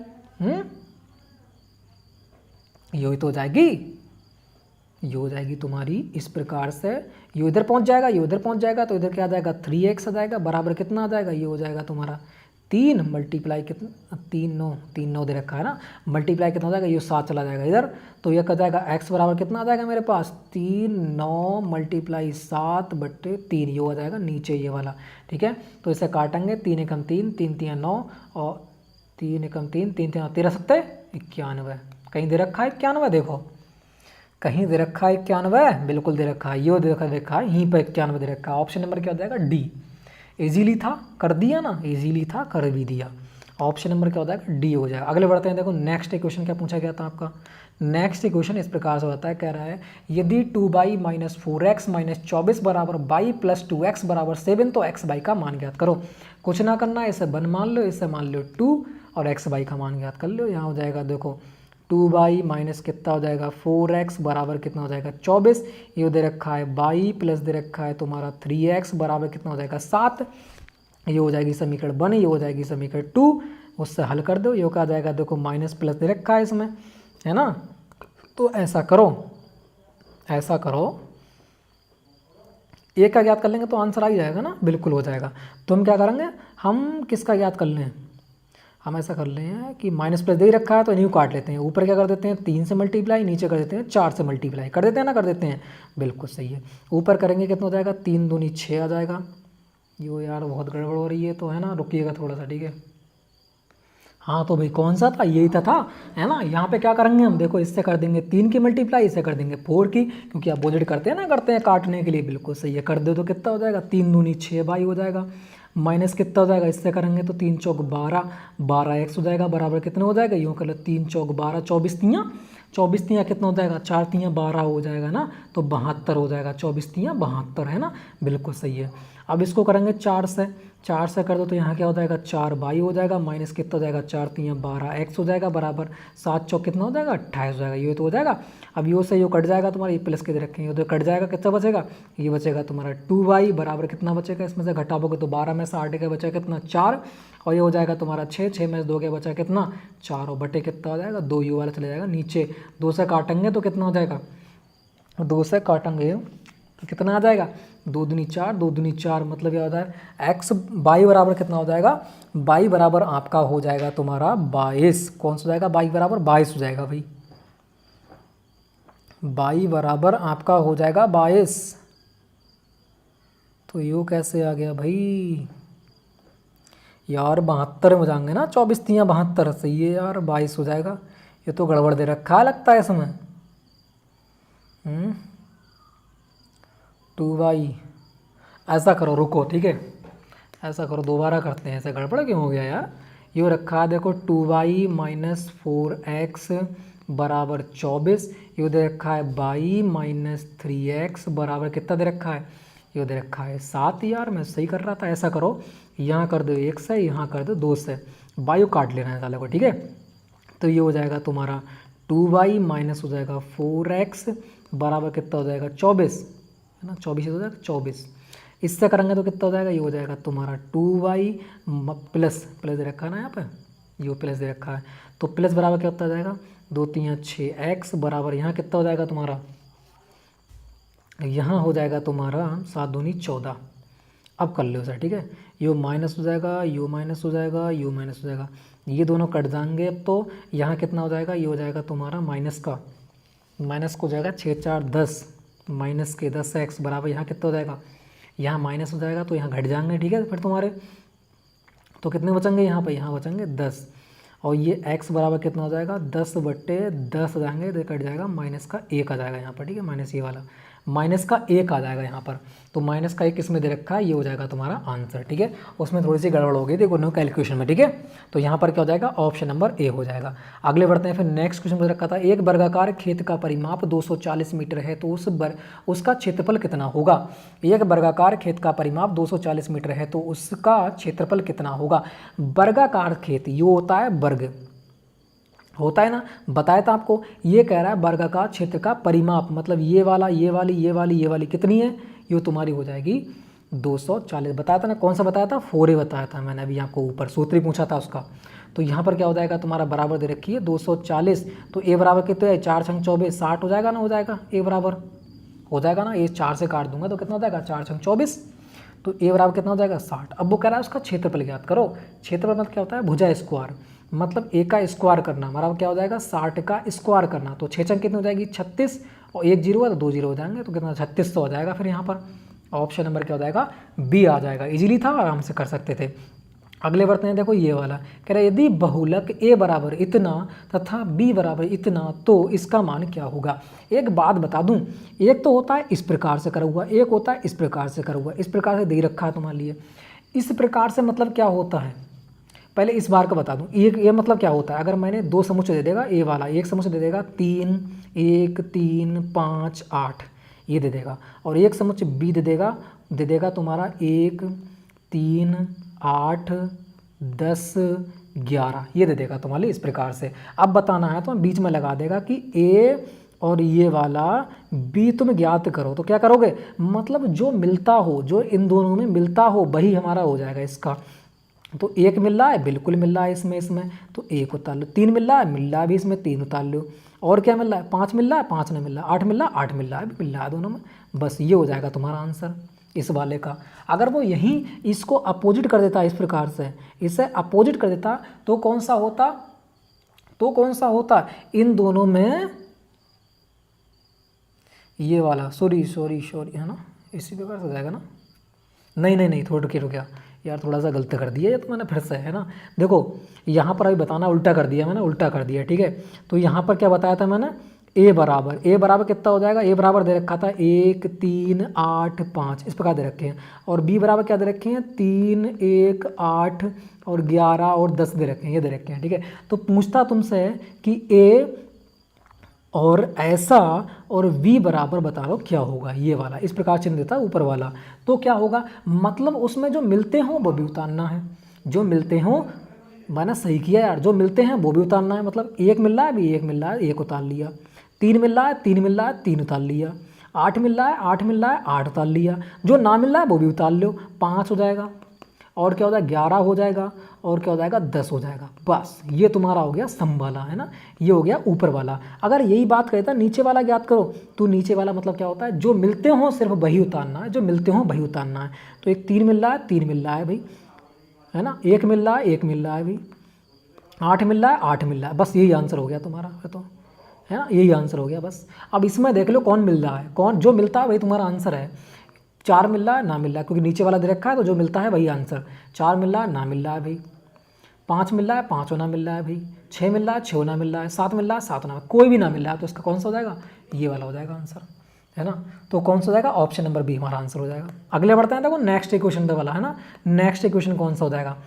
यही तो हो जाएगी, ये हो जाएगी तुम्हारी इस प्रकार से। ये इधर पहुंच जाएगा, ये उधर पहुंच जाएगा, तो इधर क्या आ जाएगा? 3x आ जाएगा, बराबर कितना आ जाएगा? ये हो जाएगा तुम्हारा 3 मल्टीप्लाई कितना? 3 9 दे रखा है ना, मल्टीप्लाई कितना हो जाएगा? ये 7 चला जाएगा इधर, तो ये क्या जाएगा? x बराबर कितना आ जाएगा मेरे पास? 3 9 मल्टीप्लाई 7/3, ये हो जाएगा नीचे ये वाला, ठीक है। तो इसे काटेंगे, 3 एकम 3 3 3 9, और 3 एकम 3 3 3 13 7 91, कहीं दे रखा है 91, देखो कहीं दे रखा है 91, बिल्कुल दे रखा है, ये दे रखा है यहीं पर 91 दे रखा है। ऑप्शन नंबर क्या हो जाएगा? डी। इजीली था, कर दिया ना, इजीली था, कर भी दिया। ऑप्शन नंबर क्या हो जाएगा? डी हो जाएगा। अगले बढ़ते हैं, देखो नेक्स्ट इक्वेशन क्या पूछा गया था आपका। नेक्स्ट इक्वेशन इस प्रकार से होता है, कह रहा है यदि 2y - 4x - 24 बराबर y + 2x बराबर 7, तो x y का मान ज्ञात करो। कुछ ना करना, इसे 1 मान लो, इसे मान लो 2, और x y का मान ज्ञात कर लो। यहाँ हो जाएगा देखो 2y माइनस कितना हो जाएगा? 4x बराबर कितना हो जाएगा? 24, ये दे रखा है y प्लस दे रखा है तुम्हारा 3x बराबर कितना हो जाएगा? 7, ये हो जाएगी समीकरण 1, ये हो जाएगी समीकरण 2, उससे हल कर दो, ये क्या आ जाएगा? देखो माइनस प्लस दे रखा है इसमें, है ना। तो ऐसा करो, ऐसा करो, ए का ज्ञात कर लेंगे तो आंसर आ ही जाएगा ना, बिल्कुल हो जाएगा। तो हम क्या करेंगे? हम किसका ज्ञात कर लें? हम ऐसा कर ले हैं कि माइनस प्लस दे ही रखा है तो न्यू काट लेते हैं, ऊपर क्या कर देते हैं? 3 से मल्टीप्लाई, नीचे कर देते हैं 4 से मल्टीप्लाई, कर देते हैं ना, कर देते हैं, बिल्कुल सही है। ऊपर करेंगे कितना हो जाएगा? 3 दूनी 6 आ जाएगा। यो यार बहुत गड़बड़ हो रही है तो, है ना, रुकिएगा थोड़ा सा, ठीक है। हाँ तो भाई कौन सा था, यही था है ना। यहाँ पे क्या करेंगे हम, देखो इससे कर देंगे 3 की मल्टीप्लाई, इससे कर देंगे 4 की, क्योंकि अपोजिट करते हैं ना, करते हैं काटने के लिए, बिल्कुल सही है। कर दो तो कितना हो जाएगा, 3 दूनी 6 बाई हो जाएगा, माइनस कितना हो जाएगा, इससे करेंगे तो 3 चौक 12, 12x हो जाएगा, बराबर कितने हो जाएगा, यूँ कर लो 3 चौक 12, 24 तियाँ कितना हो जाएगा, 4 तियाँ 12 हो जाएगा ना, तो 72 हो जाएगा, 24 तियाँ 72 है ना, बिल्कुल सही है। अब इसको करेंगे 4 से कर दो तो यहाँ क्या हो जाएगा, 4 बाई हो जाएगा, माइनस कितना हो जाएगा, 4 तियाँ 12x हो जाएगा, बराबर 7 चौक कितना हो जाएगा, 28 हो जाएगा, ये तो हो जाएगा। अब यो से यो कट जाएगा तुम्हारा, ये प्लस के रखेंगे तो कट जाएगा, कितना बचेगा, ये बचेगा तुम्हारा 2y, बराबर कितना बचेगा, इसमें से घटाओगे तो 12 में से 8 का बचा कितना 4, और ये हो जाएगा तुम्हारा 6 में से 2 के बचा कितना 4, और बटे कितना हो जाएगा 2, यू वाला चले जाएगा नीचे, 2 से काटेंगे तो कितना हो जाएगा, 2 से काटेंगे तो कितना आ जाएगा, 2 दूनी 4, 2 दूनी 4, मतलब क्या होता है x बाई बराबर कितना हो जाएगा, बाई बराबर आपका हो जाएगा तुम्हारा 22, कौन सा हो जाएगा, बाई बराबर 22 हो जाएगा भाई, बाई बराबर आपका हो जाएगा 22। तो यो कैसे आ गया भाई यार, 72 में हो जाएंगे ना, 24 तियाँ 72, सही है यार, 22 हो जाएगा। ये तो गड़बड़ दे रखा है लगता है इसमें। 2y, ऐसा करो रुको, ठीक है ऐसा करो, दोबारा करते हैं, ऐसा गड़बड़ क्यों हो गया यार। ये रखा है देखो 2y माइनस 4x बराबर 24, ये दे रखा है y माइनस 3x बराबर कितना दे रखा है, ये दे रखा है 7, यार मैं सही कर रहा था। ऐसा करो, यहाँ कर दो 1 से, यहाँ कर दो 2 से, बायो काट लेना है साले को, ठीक है। तो ये हो जाएगा तुम्हारा 2y माइनस हो जाएगा 4x बराबर कितना हो जाएगा 24, है ना, 24 हो जाएगा 24, इससे करेंगे तो कितना हो जाएगा, ये हो जाएगा तुम्हारा 2y प्लस दे रखा है ना यहाँ पे, ये प्लस दे रखा है, तो प्लस बराबर क्या होता जाएगा 2 3 6x बराबर यहाँ कितना हो जाएगा तुम्हारा, यहाँ हो जाएगा तुम्हारा 7 दूनी 14। अब कर लो सर, ठीक है, यू माइनस हो जाएगा, यू माइनस हो जाएगा, यू माइनस हो जाएगा, ये दोनों कट जाएंगे। अब तो यहाँ कितना हो जाएगा, ये हो जाएगा तुम्हारा माइनस को हो जाएगा 6 4 10, माइनस के 10x बराबर यहाँ कितना हो जाएगा, यहाँ माइनस हो जाएगा तो यहाँ घट जाएंगे, ठीक है। फिर तुम्हारे तो कितने बचेंगे यहाँ पे, यहाँ बचेंगे 10, और ये x बराबर कितना हो जाएगा 10/10 हो जाएंगे, तो कट जाएगा माइनस का 1 आ जाएगा यहाँ पर, ठीक है, माइनस ये वाला माइनस का 1 आ जाएगा यहाँ पर, तो माइनस का 1 इसमें दे रखा है, ये हो जाएगा तुम्हारा आंसर, ठीक है। उसमें थोड़ी सी गड़बड़ हो गई देखो नो कैलकुलेशन में, ठीक है। तो यहाँ पर क्या हो जाएगा, ऑप्शन नंबर ए हो जाएगा। अगले बढ़ते हैं, फिर नेक्स्ट क्वेश्चन रखा था, एक वर्गाकार खेत का परिमाप 240 मीटर है तो उसका क्षेत्रफल कितना होगा। एक वर्गाकार खेत का परिमाप 240 मीटर है तो उसका क्षेत्रफल कितना होगा। वर्गाकार खेत ये होता है वर्ग होता है ना, बताया था आपको। ये कह रहा है वर्गाकार क्षेत्र का परिमाप, मतलब ये वाली कितनी है, ये तुम्हारी हो जाएगी 240। बताया था ना, कौन सा बताया था, 4a बताया था मैंने अभी आपको, ऊपर सूत्र ही पूछा था उसका। तो यहाँ पर क्या हो जाएगा तुम्हारा, बराबर दे रखी है 240, तो a बराबर कितने है 4 छंग 24 60 हो जाएगा ना, हो जाएगा a बराबर हो जाएगा ना, ये 4 से काट दूंगा तो कितना हो जाएगा 4 छंग 24, तो a बराबर कितना हो जाएगा 60। अब वो कह रहा है उसका क्षेत्रफल ज्ञात करो। क्षेत्रफल मतलब क्या होता है, भुजा स्क्वायर, मतलब a का स्क्वायर करना, हमारा क्या हो जाएगा 60 का स्क्वायर करना, तो 6 छंग कितनी हो जाएगी 36, और 1 जीरो है तो 2 जीरो हो जाएंगे, तो कितना 36 तो हो जाएगा। फिर यहाँ पर ऑप्शन नंबर क्या हो जाएगा, बी आ जाएगा। इजीली था, आराम से कर सकते थे। अगले बढ़ते हैं, देखो ये वाला कह रहा है यदि बहुलक a बराबर इतना तथा b बराबर इतना तो इसका मान क्या होगा। एक बात बता दूं, एक तो होता है इस प्रकार से करा हुआ, एक होता है इस प्रकार से करा हुआ। इस प्रकार से दे रखा है तुम्हारे लिए, इस प्रकार से मतलब क्या होता है, पहले इस बार का बता दूं। एक ये मतलब क्या होता है, अगर मैंने 2 समुच्चय दे देगा, ए वाला एक समुच्चय दे देगा 3 1 3 5 8 ये दे देगा, और एक समुच्चय बी दे देगा तुम्हारा 1 3 8 10 11 ये दे देगा तुम्हारे इस प्रकार से। अब बताना है तो बीच में लगा देगा कि ए और ये वाला बी तुम ज्ञात करो, तो क्या करोगे, मतलब जो मिलता हो, जो इन दोनों में मिलता हो वही हमारा हो जाएगा इसका। तो 1 मिल रहा है, बिल्कुल मिल रहा है इसमें तो 1 उतार लो, 3 मिल रहा है भी इसमें 3 उतार लो, और क्या मिल रहा है 5 मिल रहा है 5 नहीं मिल रहा, 8 मिल रहा है 8 मिल रहा है, भी मिल रहा है दोनों में, बस ये हो जाएगा तुम्हारा आंसर इस वाले का। अगर वो यहीं इसको अपोजिट कर देता इस प्रकार से, इसे अपोजिट कर देता तो कौन सा होता, इन दोनों में ये वाला, सॉरी है ना, इसी प्रकार से हो जाएगा ना, नहीं थोड़ा रुक गया, यार थोड़ा सा गलत कर दिया ये तो मैंने फिर से, है ना। देखो यहाँ पर अभी बताना उल्टा कर दिया मैंने, उल्टा कर दिया, ठीक है। तो यहाँ पर क्या बताया था मैंने, ए बराबर कितना हो जाएगा, ए बराबर दे रखा था 1 3 8 5 इस प्रकार दे रखे हैं, और बी बराबर क्या दे रखे हैं 3 1 8 और 11 और 10 दे रखे हैं, ये दे रखे हैं, ठीक है। तो पूछता तुमसे कि ए और ऐसा और v बराबर बता लो क्या होगा, ये वाला इस प्रकार चिन्ह देता है ऊपर वाला। तो क्या होगा, मतलब उसमें जो मिलते हों वो भी उतारना है, जो मिलते हों, मैंने सही किया यार, जो मिलते हैं वो भी उतारना है। मतलब 1 मिल रहा है अभी 1 मिल रहा है, 1 उतार लिया, 3 मिल रहा है 3 मिल रहा है 3 उतार लिया, 8 मिल रहा है 8 मिल रहा है 8 उतार लिया, जो ना मिल रहा है वो भी उतार लो, 5 हो जाएगा, और क्या हो जाएगा 11 हो जाएगा, और क्या हो जाएगा 10 हो जाएगा। बस ये तुम्हारा हो गया सम वाला, है ना, ये हो गया ऊपर वाला। अगर यही बात कहता नीचे वाला ज्ञात करो, तो नीचे वाला मतलब क्या होता है, जो मिलते हों सिर्फ वही उतारना है, जो मिलते हों वही उतारना है। तो एक 3 मिल रहा है 3 मिल रहा है भाई, है ना, 1 मिल रहा है 1 मिल रहा है भाई, 8 मिल रहा है 8 मिल रहा है, बस यही आंसर हो गया तुम्हारा, तो है ना, यही आंसर हो गया बस। अब इसमें देख लो कौन मिल रहा है, कौन जो मिलता है वही तुम्हारा आंसर है। 4 मिल रहा है ना मिल रहा है, क्योंकि नीचे वाला दे रखा है, तो जो मिलता है वही आंसर। 4 मिल रहा है ना मिल रहा है भाई, 5 मिल रहा है 5 ना मिल रहा है भाई, 6 मिल रहा है 6 ना मिल रहा है, 7 मिल रहा है 7 ना, कोई भी ना मिल रहा है, तो इसका कौन सा हो जाएगा, ये वाला हो जाएगा आंसर, है ना। तो कौन सा हो जाएगा, ऑप्शन नंबर बी हमारा आंसर हो जाएगा। अगले बढ़ते हैं, देखो नेक्स्ट इक्वेशन पे वाला, है ना। नेक्स्ट इक्वेशन कौन सा हो जाएगा,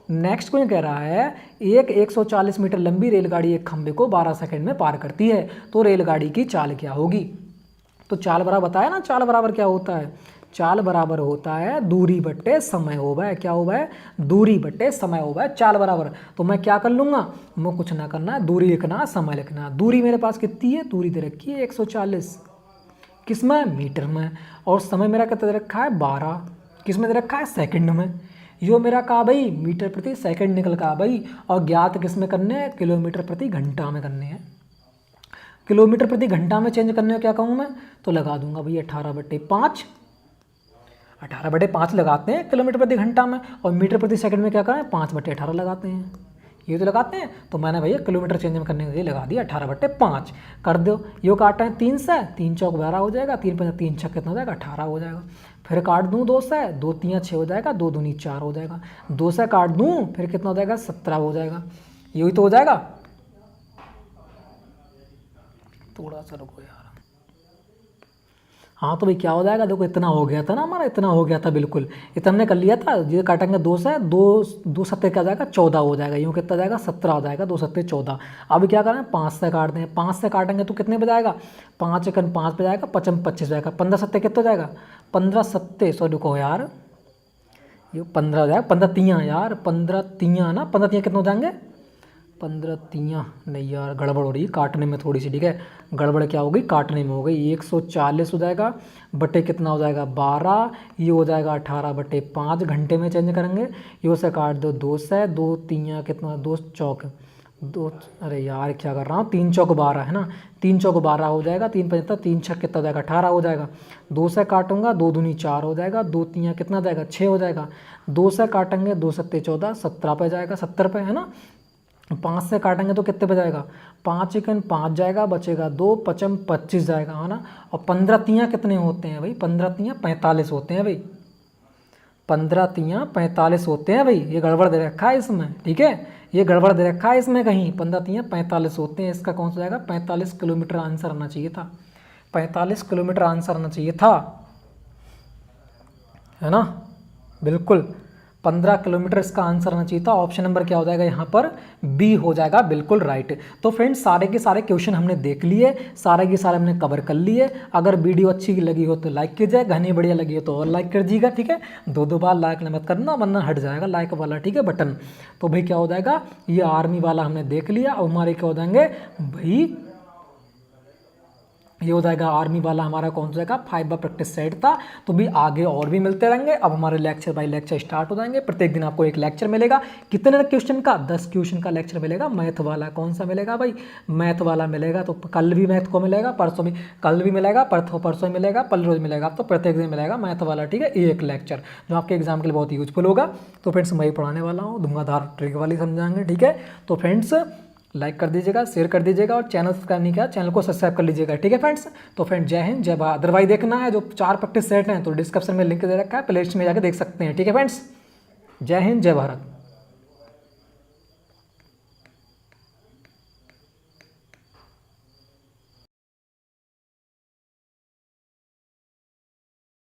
नेक्स्ट क्वेश्चन कह रहा है एक 140 मीटर लंबी रेलगाड़ी एक खंभे को 12 सेकंड में पार करती है, तो रेलगाड़ी की चाल क्या होगी। तो चाल बराबर बताया ना, चाल बराबर क्या होता है, चाल बराबर होता है दूरी बट्टे समय होगा है, क्या होगा है, दूरी बट्टे समय होगा है चाल बराबर। तो मैं क्या कर लूँगा, मैं कुछ ना करना है, दूरी लिखना, समय लिखना। दूरी मेरे पास कितनी है, दूरी दे रखी है 140, किस में, मीटर में, और समय मेरा कितना दे रखा है 12, किस में दे रखा है, सेकंड में। यो मेरा कहा भाई मीटर प्रति सेकंड निकल का भाई, और ज्ञात किस में करने हैं, किलोमीटर प्रति घंटा में करने हैं। किलोमीटर प्रति घंटा में चेंज करने को क्या कहूँ मैं, तो लगा दूंगा भाई 18/5, 18/5 लगाते हैं किलोमीटर प्रति घंटा में, और मीटर प्रति सेकंड में क्या करें 5/18 लगाते हैं, ये तो लगाते हैं। तो मैंने भैया किलोमीटर चेंज में करने के लिए लगा दिया 18/5, कर दो। यो काटा है 3 से, 3 चौक 12 हो जाएगा, 3 5 3 छक कितना हो जाएगा 18 हो जाएगा। फिर काट दूँ 2 से, 2 3 6 हो जाएगा, 2 दूनी 4 हो जाएगा, 2 से काट दूँ फिर कितना हो जाएगा 17 हो जाएगा, यही तो हो जाएगा। थोड़ा सा रुको यार, हाँ तो भाई क्या हो जाएगा, देखो इतना हो गया था ना हमारा, इतना हो गया था बिल्कुल, इतना हमने कर लिया था। ये काटेंगे 2 से, 2 सत्ते क्या जाएगा 14 हो जाएगा, यूँ कितना जाएगा 17 हो जाएगा, 2 सत्ते 14। अब क्या करें 5 से काट दें, 5 से काटेंगे तो कितने पे जाएगा, 5 एकन 5 पे जाएगा, 55 25 जाएगा, 15 सत्ते कितना जाएगा 15 सत्ते, सॉरी रुको यार, ये 15 हो जाएगा, 15 तियाँ यार, 15 तियाँ ना, 15 तियाँ कितने हो जाएंगे, 15 तियाँ नहीं यार, गड़बड़ हो रही है काटने में थोड़ी सी, ठीक है, गड़बड़ क्या हो गई काटने में हो गई। 140 हो जाएगा बटे कितना हो जाएगा 12, ये हो जाएगा 18/5, घंटे में चेंज करेंगे, ये से काट दो 2 से, 2 तियाँ कितना, 2 चौक 2, अरे यार क्या कर रहा हूँ, 3 चौक 12 है ना, 3 चौक 12 हो जाएगा, 3 5 3 छक कितना हो जाएगा 18 हो जाएगा। 2 से काटूंगा 2 दूनी 4 हो जाएगा, 2 तियाँ कितना जाएगा 6 हो जाएगा, 2 से काटेंगे 2 सत्ते 14, 17 पे जाएगा, 70 पे, है ना। 5 से काटेंगे तो कितने पे जाएगा, 5 एकन 5 जाएगा, बचेगा 2 55 25 जाएगा, है ना। और 15 तियाँ कितने होते हैं भाई, 15 तियाँ 45 होते हैं भाई, 15 तियाँ 45 होते हैं भाई, ये गड़बड़ दे रखा है इसमें, ठीक है, ये गड़बड़ दे रखा है इसमें कहीं, 15 तियाँ 45 होते हैं, इसका कौन सा जाएगा 45 किलोमीटर आंसर आना चाहिए था, 45 किलोमीटर आंसर आना चाहिए था, है ना, बिल्कुल 15 किलोमीटर इसका आंसर आना चाहिए था। ऑप्शन नंबर क्या हो जाएगा यहाँ पर, बी हो जाएगा बिल्कुल राइट। तो फ्रेंड्स सारे के सारे क्वेश्चन हमने देख लिए, सारे के सारे हमने कवर कर लिए। अगर वीडियो अच्छी लगी हो तो लाइक कीजिए, घनी बढ़िया लगी हो तो और लाइक कर दीजिएगा, ठीक है, 2 बार लाइक मत करना वरना हट जाएगा लाइक वाला, ठीक है, बटन। तो भाई क्या हो जाएगा, ये आर्मी वाला हमने देख लिया, और हमारे क्या हो जाएंगे भाई, ये हो जाएगा आर्मी वाला हमारा कौन सा जाएगा 5 बार प्रैक्टिस सेट था। तो भी आगे और भी मिलते रहेंगे। अब हमारे लेक्चर बाय लेक्चर स्टार्ट हो जाएंगे, प्रत्येक दिन आपको एक लेक्चर मिलेगा। कितने क्वेश्चन का, 10 क्वेश्चन का लेक्चर मिलेगा। मैथ वाला कौन सा मिलेगा भाई, मैथ वाला मिलेगा। तो कल भी मैथ को मिलेगा, परसों भी, कल भी मिलेगा, परसों मिलेगा, कल रोज मिलेगा, तो प्रत्येक दिन मिलेगा मैथ वाला, ठीक है, एक लेक्चर जो आपके एग्जाम के लिए बहुत यूजफुल होगा। तो फ्रेंड्स मैं ही पढ़ाने वाला हूँ, धुआंधार ट्रिक वाली समझाएंगे, ठीक है। तो फ्रेंड्स लाइक कर दीजिएगा, शेयर कर दीजिएगा, और चैनल सब्सक्राइब नहीं किया चैनल को सब्सक्राइब कर लीजिएगा, ठीक है फ्रेंड्स। तो फ्रेंड्स जय हिंद जय भारत। अदरवाइज देखना है जो 4 प्रैक्टिस सेट हैं तो डिस्क्रिप्शन में लिंक दे रखा है, प्लेलिस्ट में जाकर देख सकते हैं, ठीक है फ्रेंड्स। जय हिंद, जय भारत।